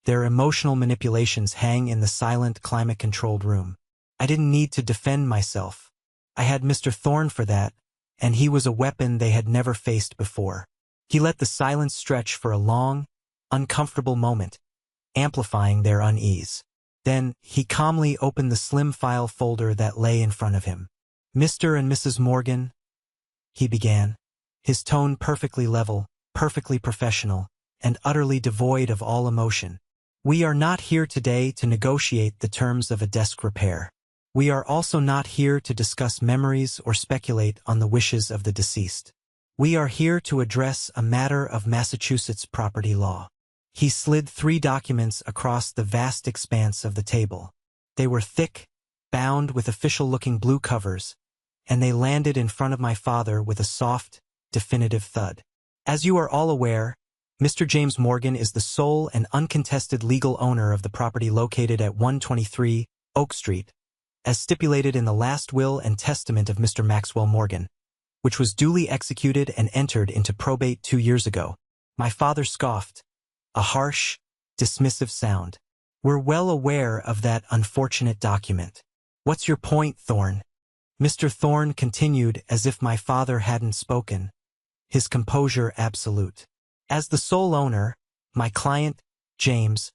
their emotional manipulations hang in the silent, climate-controlled room. I didn't need to defend myself. I had Mr. Thorne for that, and he was a weapon they had never faced before. He let the silence stretch for a long, uncomfortable moment, amplifying their unease. Then, he calmly opened the slim file folder that lay in front of him. "Mr. and Mrs. Morgan," he began, his tone perfectly level, perfectly professional, and utterly devoid of all emotion. "We are not here today to negotiate the terms of a desk repair. We are also not here to discuss memories or speculate on the wishes of the deceased. We are here to address a matter of Massachusetts property law." He slid 3 documents across the vast expanse of the table. They were thick, bound with official-looking blue covers, and they landed in front of my father with a soft, definitive thud. "As you are all aware, Mr. James Morgan is the sole and uncontested legal owner of the property located at 123 Oak Street, as stipulated in the last will and testament of Mr. Maxwell Morgan, which was duly executed and entered into probate 2 years ago." My father scoffed, a harsh, dismissive sound. We're well aware of that unfortunate document. What's your point, Thorne? Mr. Thorne continued as if my father hadn't spoken, his composure absolute. As the sole owner, my client, James,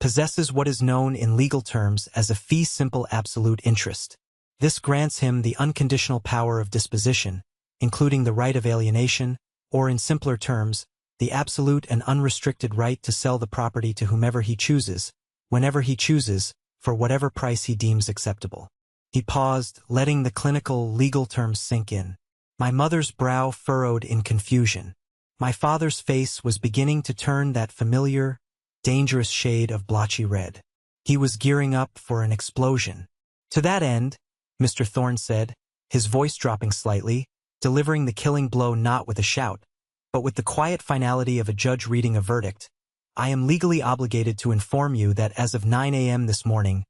possesses what is known in legal terms as a fee simple absolute interest. This grants him the unconditional power of disposition, including the right of alienation, or in simpler terms, the absolute and unrestricted right to sell the property to whomever he chooses, whenever he chooses, for whatever price he deems acceptable. He paused, letting the clinical legal terms sink in. My mother's brow furrowed in confusion. My father's face was beginning to turn that familiar, dangerous shade of blotchy red. He was gearing up for an explosion. To that end, Mr. Thorne said, his voice dropping slightly, delivering the killing blow not with a shout, but with the quiet finality of a judge reading a verdict, I am legally obligated to inform you that as of 9 a.m. this morning,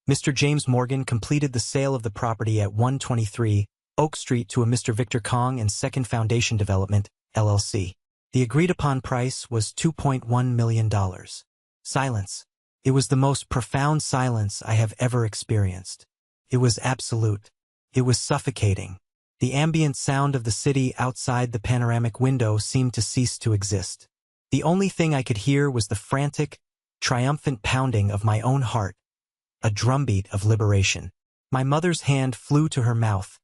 Mr. James Morgan completed the sale of the property at 123 Oak Street to a Mr. Victor Kong and Second Foundation Development, LLC. The agreed-upon price was $2.1 million. Silence. It was the most profound silence I have ever experienced. It was absolute. It was suffocating. The ambient sound of the city outside the panoramic window seemed to cease to exist. The only thing I could hear was the frantic, triumphant pounding of my own heart, a drumbeat of liberation. My mother's hand flew to her mouth,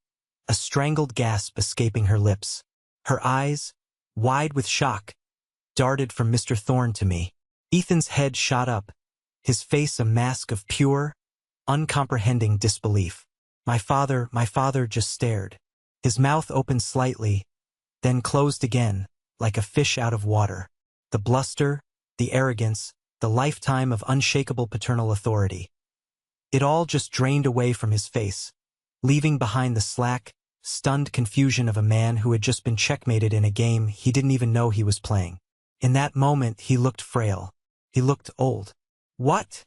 a strangled gasp escaping her lips. Her eyes, wide with shock, darted from Mr. Thorne to me. Ethan's head shot up, his face a mask of pure, uncomprehending disbelief. My father just stared. His mouth opened slightly, then closed again, like a fish out of water. The bluster, the arrogance, the lifetime of unshakable paternal authority. It all just drained away from his face, leaving behind the slack, stunned confusion of a man who had just been checkmated in a game he didn't even know he was playing. In that moment he looked frail. He looked old. "What?"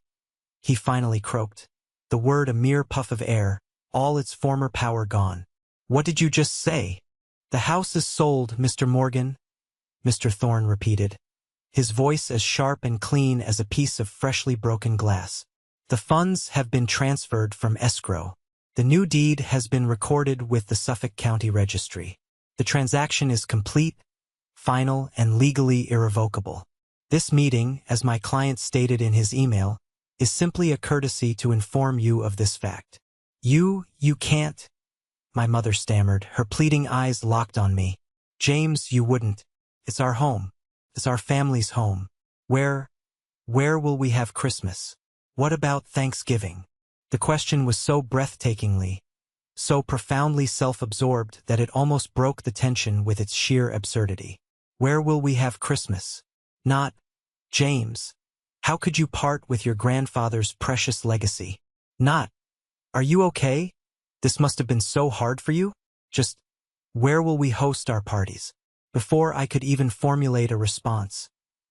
he finally croaked, the word a mere puff of air, all its former power gone. "What did you just say?" "The house is sold, Mr. Morgan," Mr. Thorne repeated, his voice as sharp and clean as a piece of freshly broken glass. "The funds have been transferred from escrow. The new deed has been recorded with the Suffolk County Registry. The transaction is complete, final, and legally irrevocable. This meeting, as my client stated in his email, is simply a courtesy to inform you of this fact." You can't," my mother stammered, her pleading eyes locked on me. "James, you wouldn't. It's our home. It's our family's home. Where will we have Christmas? What about Thanksgiving?" The question was so breathtakingly, so profoundly self-absorbed that it almost broke the tension with its sheer absurdity. Where will we have Christmas? Not, James. How could you part with your grandfather's precious legacy? Not, are you okay? This must have been so hard for you? Just, where will we host our parties? Before I could even formulate a response,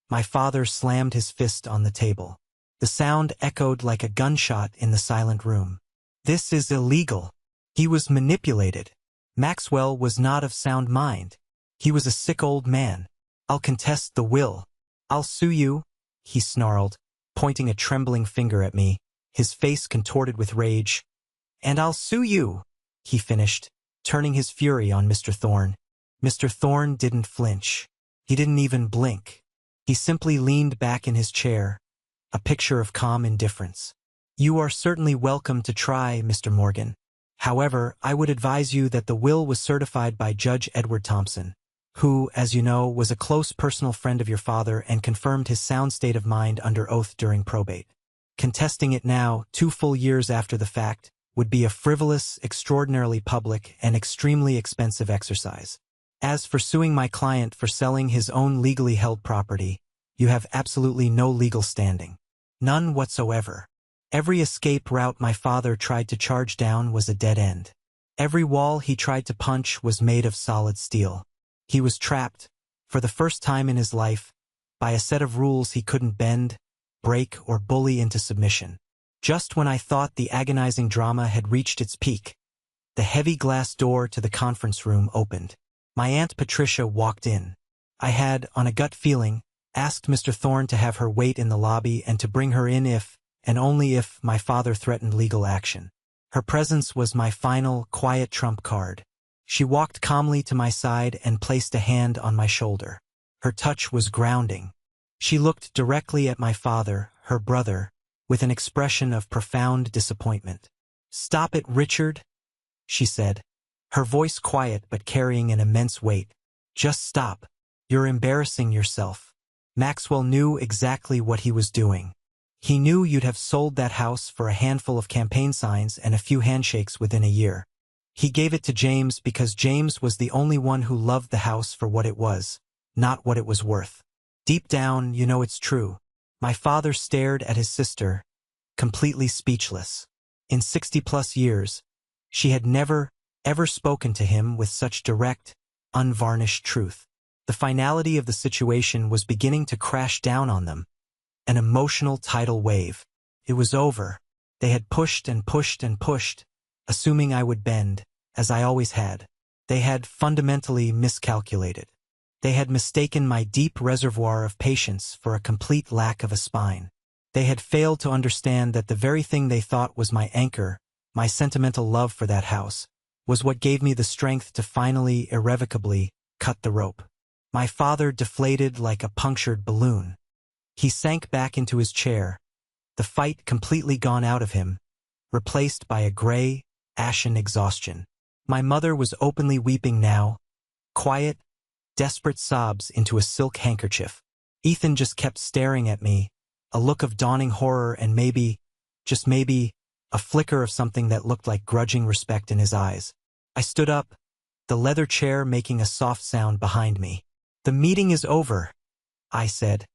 my father slammed his fist on the table. The sound echoed like a gunshot in the silent room. "This is illegal." He was manipulated. Maxwell was not of sound mind. He was a sick old man. "I'll contest the will. I'll sue you," he snarled, pointing a trembling finger at me, his face contorted with rage. "And I'll sue you," he finished, turning his fury on Mr. Thorne. Mr. Thorne didn't flinch. He didn't even blink. He simply leaned back in his chair, a picture of calm indifference. "You are certainly welcome to try, Mr. Morgan. However, I would advise you that the will was certified by Judge Edward Thompson, who, as you know, was a close personal friend of your father and confirmed his sound state of mind under oath during probate. Contesting it now, 2 full years after the fact, would be a frivolous, extraordinarily public, and extremely expensive exercise. As for suing my client for selling his own legally held property, you have absolutely no legal standing. None whatsoever. Every escape route my father tried to charge down was a dead end. Every wall he tried to punch was made of solid steel. He was trapped, for the first time in his life, by a set of rules he couldn't bend, break, or bully into submission. Just when I thought the agonizing drama had reached its peak, the heavy glass door to the conference room opened. My Aunt Patricia walked in. I had, on a gut feeling, asked Mr. Thorne to have her wait in the lobby and to bring her in if, and only if my father threatened legal action. Her presence was my final, quiet trump card. She walked calmly to my side and placed a hand on my shoulder. Her touch was grounding. She looked directly at my father, her brother, with an expression of profound disappointment. "Stop it, Richard," she said, her voice quiet but carrying an immense weight. "Just stop. You're embarrassing yourself." Maxwell knew exactly what he was doing. He knew you'd have sold that house for a handful of campaign signs and a few handshakes within a year. He gave it to James because James was the only one who loved the house for what it was, not what it was worth. Deep down, you know it's true. My father stared at his sister, completely speechless. In 60-plus years, she had never, ever spoken to him with such direct, unvarnished truth. The finality of the situation was beginning to crash down on them. An emotional tidal wave. It was over. They had pushed and pushed and pushed, assuming I would bend, as I always had. They had fundamentally miscalculated. They had mistaken my deep reservoir of patience for a complete lack of a spine. They had failed to understand that the very thing they thought was my anchor, my sentimental love for that house, was what gave me the strength to finally, irrevocably, cut the rope. My father deflated like a punctured balloon. He sank back into his chair, the fight completely gone out of him, replaced by a gray, ashen exhaustion. My mother was openly weeping now, quiet, desperate sobs into a silk handkerchief. Ethan just kept staring at me, a look of dawning horror and maybe, just maybe, a flicker of something that looked like grudging respect in his eyes. I stood up, the leather chair making a soft sound behind me. "The meeting is over," I said,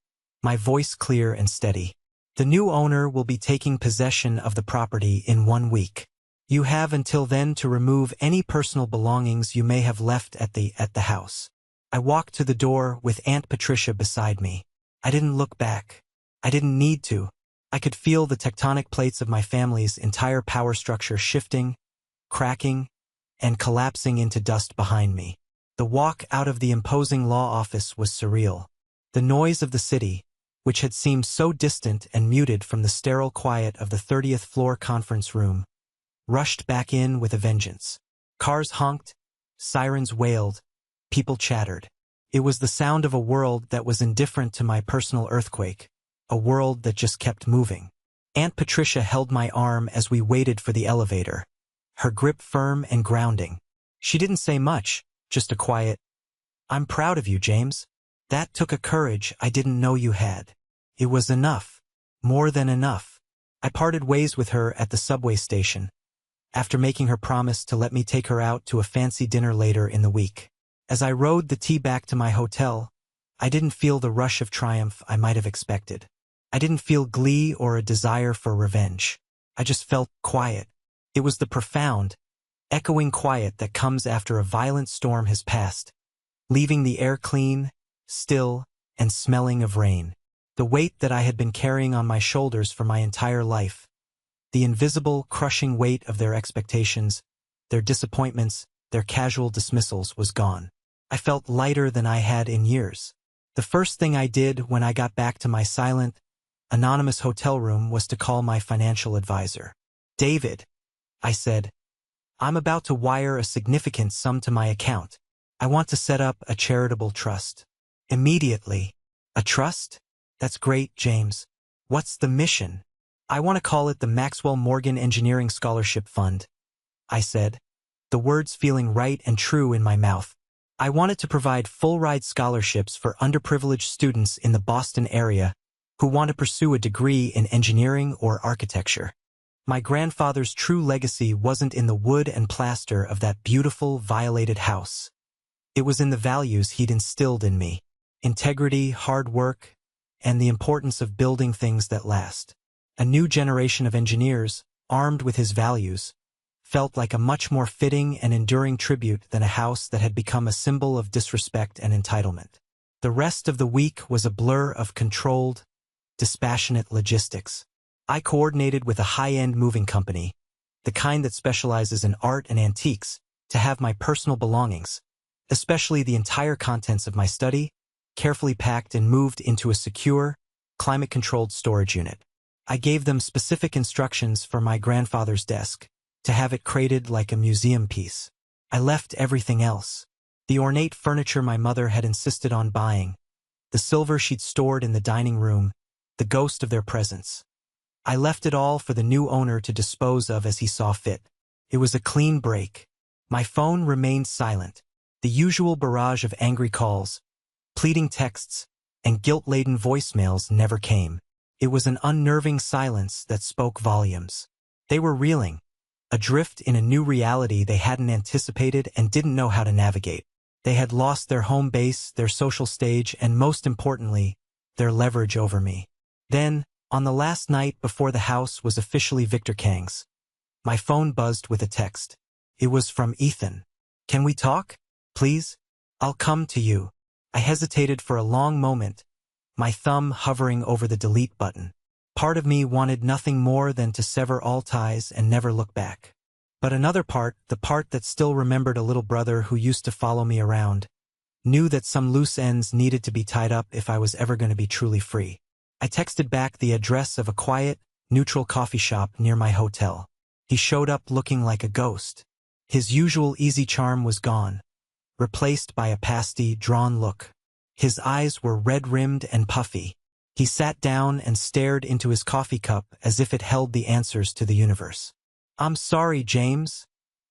my voice clear and steady. "The new owner will be taking possession of the property in 1 week. You have until then to remove any personal belongings you may have left at the house." I walked to the door with Aunt Patricia beside me. I didn't look back. I didn't need to. I could feel the tectonic plates of my family's entire power structure shifting, cracking, and collapsing into dust behind me. The walk out of the imposing law office was surreal. The noise of the city, which had seemed so distant and muted from the sterile quiet of the 30th floor conference room, rushed back in with a vengeance. Cars honked, sirens wailed, people chattered. It was the sound of a world that was indifferent to my personal earthquake, a world that just kept moving. Aunt Patricia held my arm as we waited for the elevator, her grip firm and grounding. She didn't say much, just a quiet, "I'm proud of you, James." That took a courage I didn't know you had. It was enough, more than enough. I parted ways with her at the subway station, after making her promise to let me take her out to a fancy dinner later in the week. As I rode the T back to my hotel, I didn't feel the rush of triumph I might have expected. I didn't feel glee or a desire for revenge. I just felt quiet. It was the profound, echoing quiet that comes after a violent storm has passed, leaving the air clean, still, and smelling of rain. The weight that I had been carrying on my shoulders for my entire life, the invisible, crushing weight of their expectations, their disappointments, their casual dismissals was gone. I felt lighter than I had in years. The first thing I did when I got back to my silent, anonymous hotel room was to call my financial advisor. "David," I said, "I'm about to wire a significant sum to my account. I want to set up a charitable trust." Immediately. "A trust? That's great, James. What's the mission?" "I want to call it the Maxwell Morgan Engineering Scholarship Fund," I said, the words feeling right and true in my mouth. "I wanted to provide full-ride scholarships for underprivileged students in the Boston area who want to pursue a degree in engineering or architecture. My grandfather's true legacy wasn't in the wood and plaster of that beautiful, violated house. It was in the values he'd instilled in me. Integrity, hard work, and the importance of building things that last. A new generation of engineers, armed with his values, felt like a much more fitting and enduring tribute than a house that had become a symbol of disrespect and entitlement. The rest of the week was a blur of controlled, dispassionate logistics. I coordinated with a high-end moving company, the kind that specializes in art and antiques, to have my personal belongings, especially the entire contents of my study, carefully packed and moved into a secure, climate-controlled storage unit. I gave them specific instructions for my grandfather's desk, to have it crated like a museum piece. I left everything else. The ornate furniture my mother had insisted on buying, the silver she'd stored in the dining room, the ghost of their presence. I left it all for the new owner to dispose of as he saw fit. It was a clean break. My phone remained silent. The usual barrage of angry calls, pleading texts, and guilt-laden voicemails never came. It was an unnerving silence that spoke volumes. They were reeling, adrift in a new reality they hadn't anticipated and didn't know how to navigate. They had lost their home base, their social stage, and most importantly, their leverage over me. Then, on the last night before the house was officially Victor Kang's, my phone buzzed with a text. It was from Ethan. "Can we talk? Please? I'll come to you." I hesitated for a long moment, my thumb hovering over the delete button. Part of me wanted nothing more than to sever all ties and never look back. But another part, the part that still remembered a little brother who used to follow me around, knew that some loose ends needed to be tied up if I was ever going to be truly free. I texted back the address of a quiet, neutral coffee shop near my hotel. He showed up looking like a ghost. His usual easy charm was gone, replaced by a pasty, drawn look. His eyes were red-rimmed and puffy. He sat down and stared into his coffee cup as if it held the answers to the universe. "I'm sorry, James,"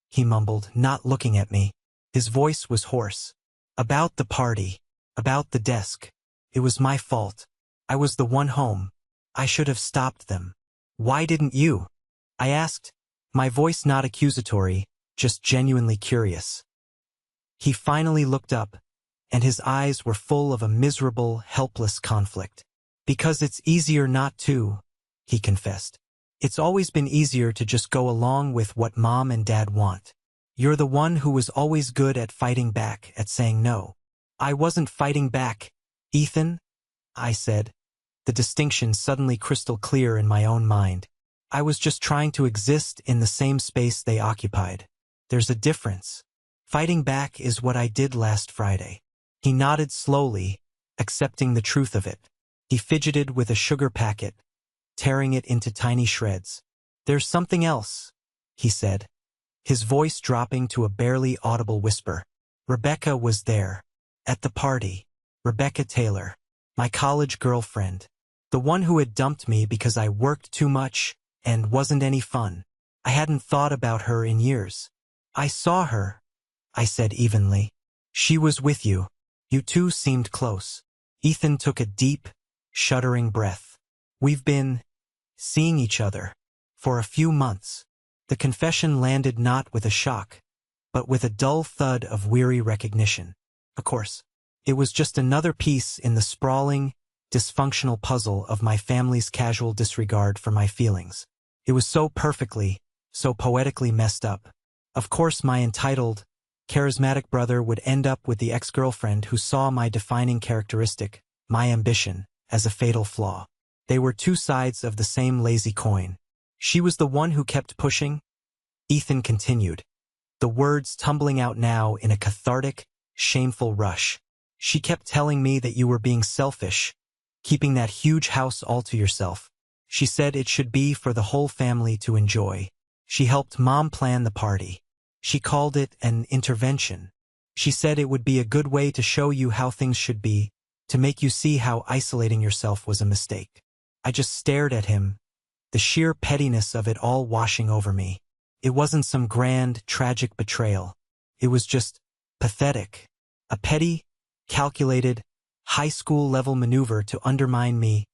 he mumbled, not looking at me. His voice was hoarse. "About the party. About the desk. It was my fault. I was the one home. I should have stopped them. Why didn't you?" I asked, my voice not accusatory, just genuinely curious. He finally looked up, and his eyes were full of a miserable, helpless conflict. "Because it's easier not to," he confessed. "It's always been easier to just go along with what Mom and Dad want. You're the one who was always good at fighting back, at saying no." "I wasn't fighting back, Ethan," I said, the distinction suddenly crystal clear in my own mind. "I was just trying to exist in the same space they occupied. There's a difference. Fighting back is what I did last Friday." He nodded slowly, accepting the truth of it. He fidgeted with a sugar packet, tearing it into tiny shreds. "There's something else," he said, his voice dropping to a barely audible whisper. "Rebecca was there. At the party. Rebecca Taylor. My college girlfriend. The one who had dumped me because I worked too much and wasn't any fun. I hadn't thought about her in years." "I saw her," I said evenly. "She was with you. You two seemed close." Ethan took a deep, shuddering breath. "We've been seeing each other for a few months." The confession landed not with a shock, but with a dull thud of weary recognition. Of course, it was just another piece in the sprawling, dysfunctional puzzle of my family's casual disregard for my feelings. It was so perfectly, so poetically messed up. Of course my entitled, charismatic brother would end up with the ex-girlfriend who saw my defining characteristic, my ambition, as a fatal flaw. They were two sides of the same lazy coin. "She was the one who kept pushing," Ethan continued, the words tumbling out now in a cathartic, shameful rush. "She kept telling me that you were being selfish, keeping that huge house all to yourself. She said it should be for the whole family to enjoy. She helped Mom plan the party. She called it an intervention. She said it would be a good way to show you how things should be, to make you see how isolating yourself was a mistake." I just stared at him, the sheer pettiness of it all washing over me. It wasn't some grand, tragic betrayal. It was just pathetic. A petty, calculated, high school-level maneuver to undermine me,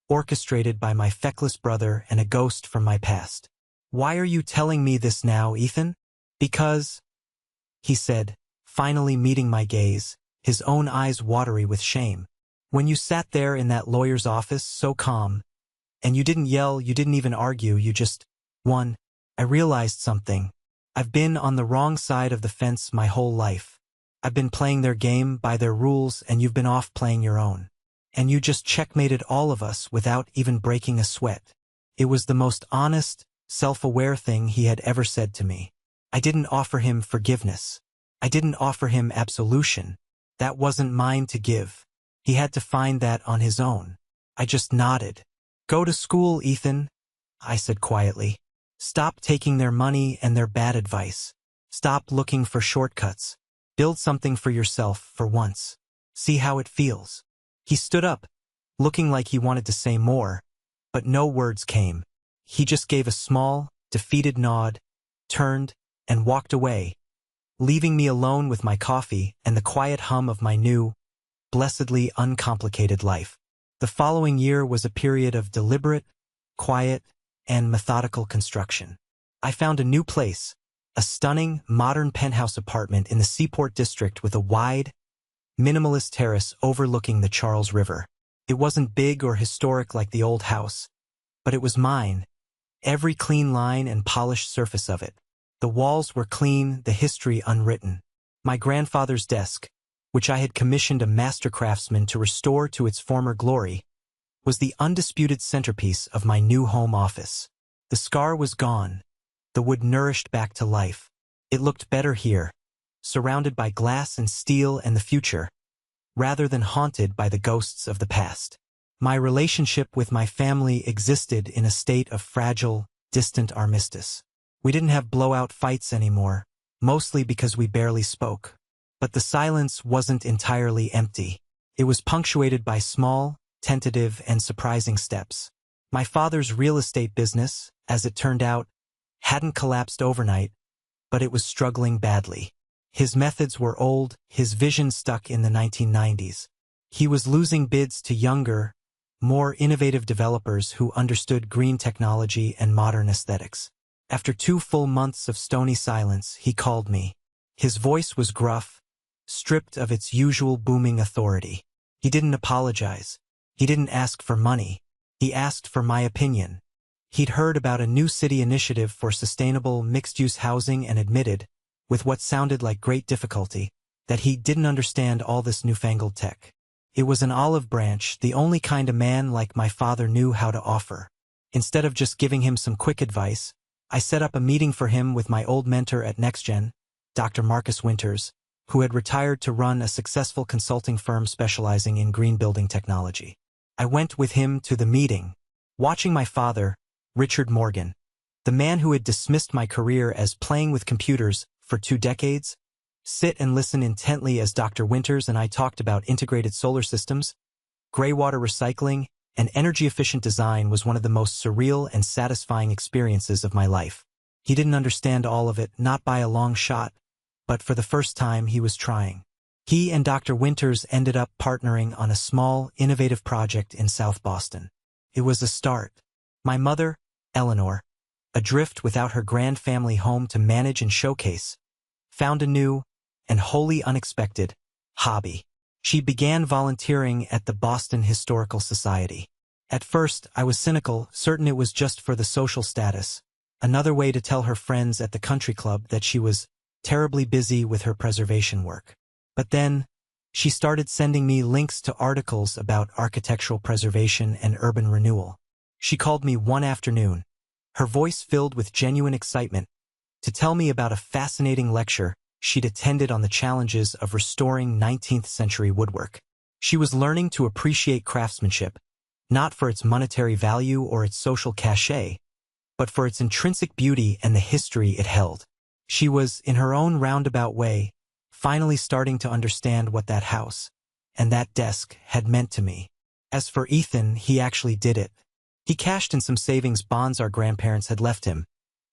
orchestrated by my feckless brother and a ghost from my past. "Why are you telling me this now, Ethan?" "Because," he said, finally meeting my gaze, his own eyes watery with shame. "When you sat there in that lawyer's office, so calm, and you didn't yell, you didn't even argue, you just won, I realized something. I've been on the wrong side of the fence my whole life. I've been playing their game by their rules and you've been off playing your own. And you just checkmated all of us without even breaking a sweat." It was the most honest, self-aware thing he had ever said to me. I didn't offer him forgiveness. I didn't offer him absolution. That wasn't mine to give. He had to find that on his own. I just nodded. Go to school, Ethan, I said quietly. Stop taking their money and their bad advice. Stop looking for shortcuts. Build something for yourself for once. See how it feels. He stood up, looking like he wanted to say more, but no words came. He just gave a small, defeated nod, turned, and walked away, leaving me alone with my coffee and the quiet hum of my new, blessedly uncomplicated life. The following year was a period of deliberate, quiet, and methodical construction. I found a new place, a stunning, modern penthouse apartment in the Seaport district with a wide, minimalist terrace overlooking the Charles River. It wasn't big or historic like the old house, but it was mine, every clean line and polished surface of it. The walls were clean, the history unwritten. My grandfather's desk, which I had commissioned a master craftsman to restore to its former glory, was the undisputed centerpiece of my new home office. The scar was gone, the wood nourished back to life. It looked better here, surrounded by glass and steel and the future, rather than haunted by the ghosts of the past. My relationship with my family existed in a state of fragile, distant armistice. We didn't have blowout fights anymore, mostly because we barely spoke. But the silence wasn't entirely empty. It was punctuated by small, tentative, and surprising steps. My father's real estate business, as it turned out, hadn't collapsed overnight, but it was struggling badly. His methods were old, his vision stuck in the 1990s. He was losing bids to younger, more innovative developers who understood green technology and modern aesthetics. After 2 full months of stony silence, he called me. His voice was gruff, stripped of its usual booming authority. He didn't apologize. He didn't ask for money. He asked for my opinion. He'd heard about a new city initiative for sustainable mixed-use housing and admitted, with what sounded like great difficulty, that he didn't understand all this newfangled tech. It was an olive branch, the only kind a man like my father knew how to offer. Instead of just giving him some quick advice, I set up a meeting for him with my old mentor at NextGen, Dr. Marcus Winters, who had retired to run a successful consulting firm specializing in green building technology. I went with him to the meeting, watching my father, Richard Morgan, the man who had dismissed my career as playing with computers for 2 decades, sit and listen intently as Dr. Winters and I talked about integrated solar systems, graywater recycling, and energy-efficient design was one of the most surreal and satisfying experiences of my life. He didn't understand all of it, not by a long shot, but for the first time he was trying. He and Dr. Winters ended up partnering on a small, innovative project in South Boston. It was a start. My mother, Eleanor, adrift without her grand family home to manage and showcase, found a new, and wholly unexpected, hobby. She began volunteering at the Boston Historical Society. At first, I was cynical, certain it was just for the social status, another way to tell her friends at the country club that she was terribly busy with her preservation work. But then, she started sending me links to articles about architectural preservation and urban renewal. She called me one afternoon, her voice filled with genuine excitement, to tell me about a fascinating lecture she'd attended on the challenges of restoring 19th-century woodwork. She was learning to appreciate craftsmanship, not for its monetary value or its social cachet, but for its intrinsic beauty and the history it held. She was, in her own roundabout way, finally starting to understand what that house and that desk had meant to me. As for Ethan, he actually did it. He cashed in some savings bonds our grandparents had left him,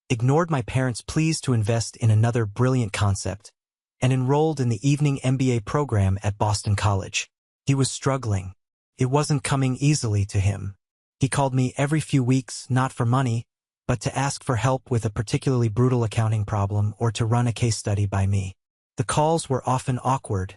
ignored my parents' pleas to invest in another brilliant concept, and enrolled in the evening MBA program at Boston College. He was struggling. It wasn't coming easily to him. He called me every few weeks, not for money, but to ask for help with a particularly brutal accounting problem or to run a case study by me. The calls were often awkward,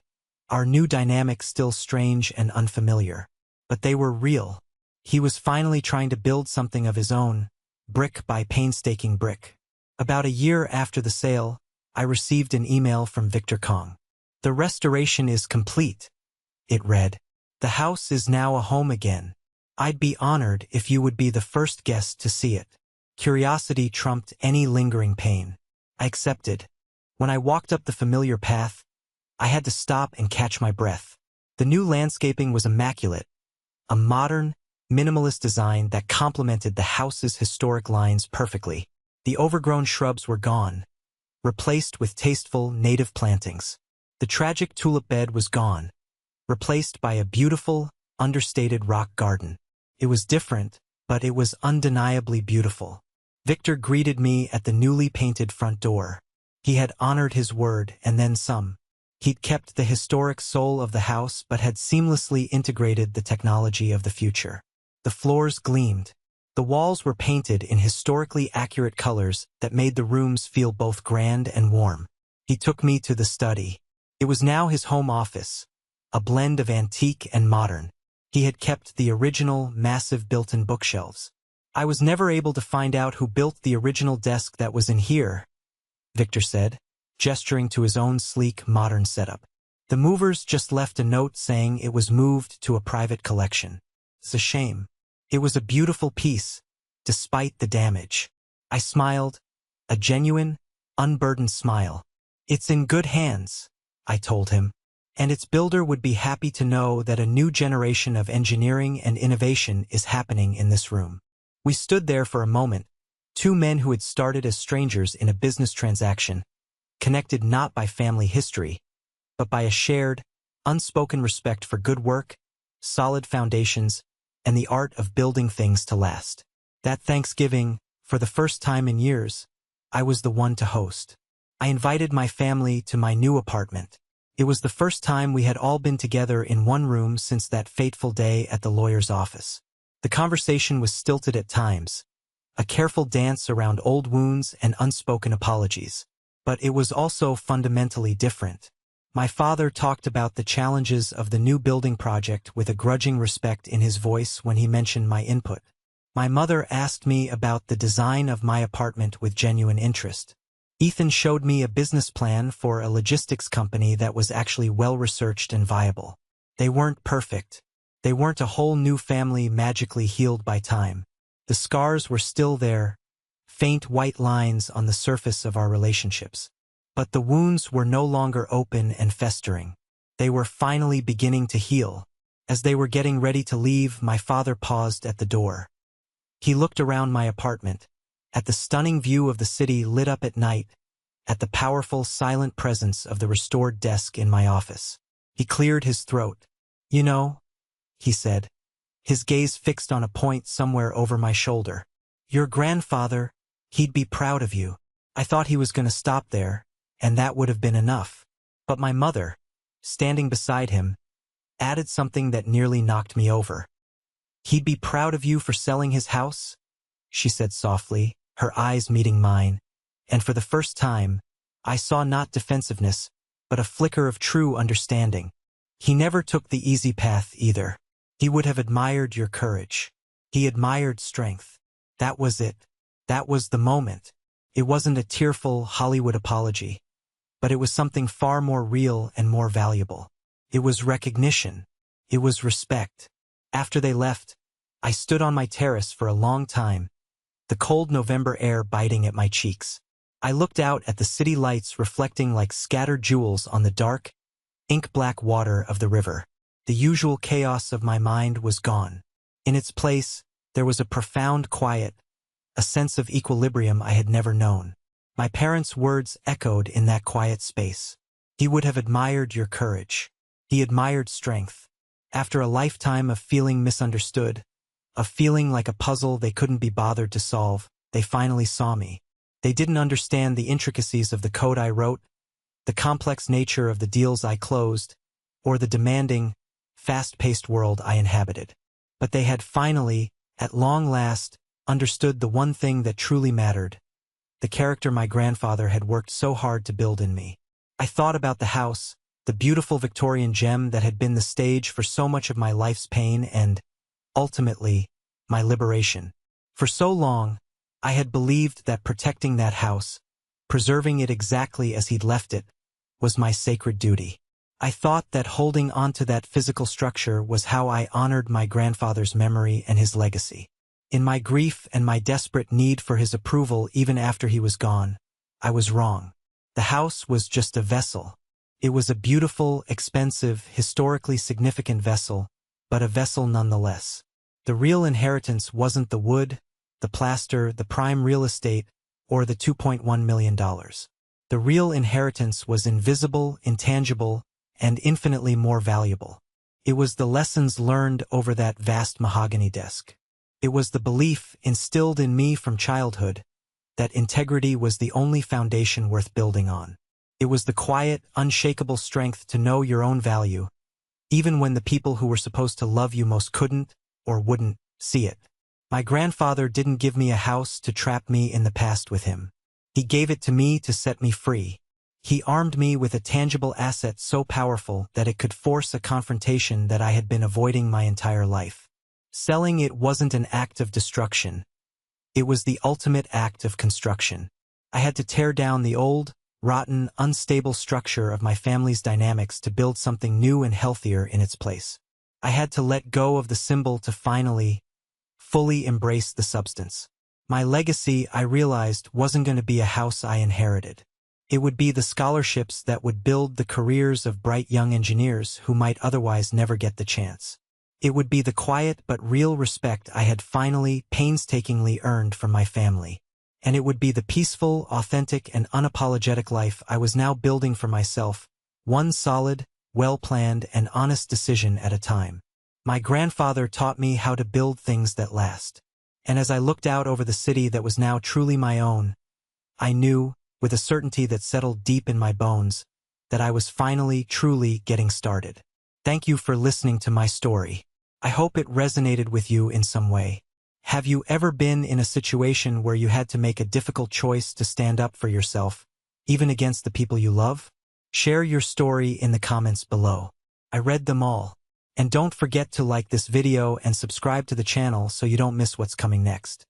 our new dynamic still strange and unfamiliar. But they were real. He was finally trying to build something of his own, brick by painstaking brick. About a year after the sale, I received an email from Victor Kong. "The restoration is complete," it read. "The house is now a home again. I'd be honored if you would be the first guest to see it." Curiosity trumped any lingering pain. I accepted. When I walked up the familiar path, I had to stop and catch my breath. The new landscaping was immaculate, a modern, minimalist design that complemented the house's historic lines perfectly. The overgrown shrubs were gone, replaced with tasteful native plantings. The tragic tulip bed was gone, replaced by a beautiful, understated rock garden. It was different, but it was undeniably beautiful. Victor greeted me at the newly painted front door. He had honored his word and then some. He'd kept the historic soul of the house but had seamlessly integrated the technology of the future. The floors gleamed. The walls were painted in historically accurate colors that made the rooms feel both grand and warm. He took me to the study. It was now his home office, a blend of antique and modern. He had kept the original, massive built-in bookshelves. I was never able to find out who built the original desk that was in here, Victor said, gesturing to his own sleek, modern setup. The movers just left a note saying it was moved to a private collection. It's a shame. It was a beautiful piece, despite the damage. I smiled, a genuine, unburdened smile. It's in good hands, I told him, and its builder would be happy to know that a new generation of engineering and innovation is happening in this room. We stood there for a moment, two men who had started as strangers in a business transaction, connected not by family history, but by a shared, unspoken respect for good work, solid foundations, and the art of building things to last. That Thanksgiving, for the first time in years, I was the one to host. I invited my family to my new apartment. It was the first time we had all been together in one room since that fateful day at the lawyer's office. The conversation was stilted at times, a careful dance around old wounds and unspoken apologies. But it was also fundamentally different. My father talked about the challenges of the new building project with a grudging respect in his voice when he mentioned my input. My mother asked me about the design of my apartment with genuine interest. Ethan showed me a business plan for a logistics company that was actually well-researched and viable. They weren't perfect. They weren't a whole new family magically healed by time. The scars were still there, faint white lines on the surface of our relationships. But the wounds were no longer open and festering. They were finally beginning to heal. As they were getting ready to leave, my father paused at the door. He looked around my apartment, at the stunning view of the city lit up at night, at the powerful, silent presence of the restored desk in my office. He cleared his throat. "You know," he said, his gaze fixed on a point somewhere over my shoulder. "Your grandfather, he'd be proud of you." I thought he was going to stop there, and that would have been enough. But my mother, standing beside him, added something that nearly knocked me over. "He'd be proud of you for selling his house?" she said softly, her eyes meeting mine, and for the first time, I saw not defensiveness, but a flicker of true understanding. "He never took the easy path either. He would have admired your courage. He admired strength. That was it. That was the moment. It wasn't a tearful Hollywood apology, but it was something far more real and more valuable. It was recognition. It was respect." After they left, I stood on my terrace for a long time, the cold November air biting at my cheeks. I looked out at the city lights reflecting like scattered jewels on the dark, ink-black water of the river. The usual chaos of my mind was gone. In its place, there was a profound quiet, a sense of equilibrium I had never known. My parents' words echoed in that quiet space. "He would have admired your courage. He admired strength." After a lifetime of feeling misunderstood, of feeling like a puzzle they couldn't be bothered to solve, they finally saw me. They didn't understand the intricacies of the code I wrote, the complex nature of the deals I closed, or the demanding, fast-paced world I inhabited. But they had finally, at long last, understood the one thing that truly mattered, the character my grandfather had worked so hard to build in me. I thought about the house, the beautiful Victorian gem that had been the stage for so much of my life's pain and, ultimately, my liberation. For so long, I had believed that protecting that house, preserving it exactly as he'd left it, was my sacred duty. I thought that holding onto that physical structure was how I honored my grandfather's memory and his legacy. In my grief and my desperate need for his approval even after he was gone, I was wrong. The house was just a vessel. It was a beautiful, expensive, historically significant vessel, but a vessel nonetheless. The real inheritance wasn't the wood, the plaster, the prime real estate, or the $2.1 million. The real inheritance was invisible, intangible, and infinitely more valuable. It was the lessons learned over that vast mahogany desk. It was the belief instilled in me from childhood that integrity was the only foundation worth building on. It was the quiet, unshakable strength to know your own value, even when the people who were supposed to love you most couldn't or wouldn't see it. My grandfather didn't give me a house to trap me in the past with him. He gave it to me to set me free. He armed me with a tangible asset so powerful that it could force a confrontation that I had been avoiding my entire life. Selling it wasn't an act of destruction. It was the ultimate act of construction. I had to tear down the old, rotten, unstable structure of my family's dynamics to build something new and healthier in its place. I had to let go of the symbol to finally, fully embrace the substance. My legacy, I realized, wasn't going to be a house I inherited. It would be the scholarships that would build the careers of bright young engineers who might otherwise never get the chance. It would be the quiet but real respect I had finally, painstakingly earned from my family. And it would be the peaceful, authentic, and unapologetic life I was now building for myself, one solid, well-planned, and honest decision at a time. My grandfather taught me how to build things that last. And as I looked out over the city that was now truly my own, I knew, with a certainty that settled deep in my bones, that I was finally, truly getting started. Thank you for listening to my story. I hope it resonated with you in some way. Have you ever been in a situation where you had to make a difficult choice to stand up for yourself, even against the people you love? Share your story in the comments below. I read them all. And don't forget to like this video and subscribe to the channel so you don't miss what's coming next.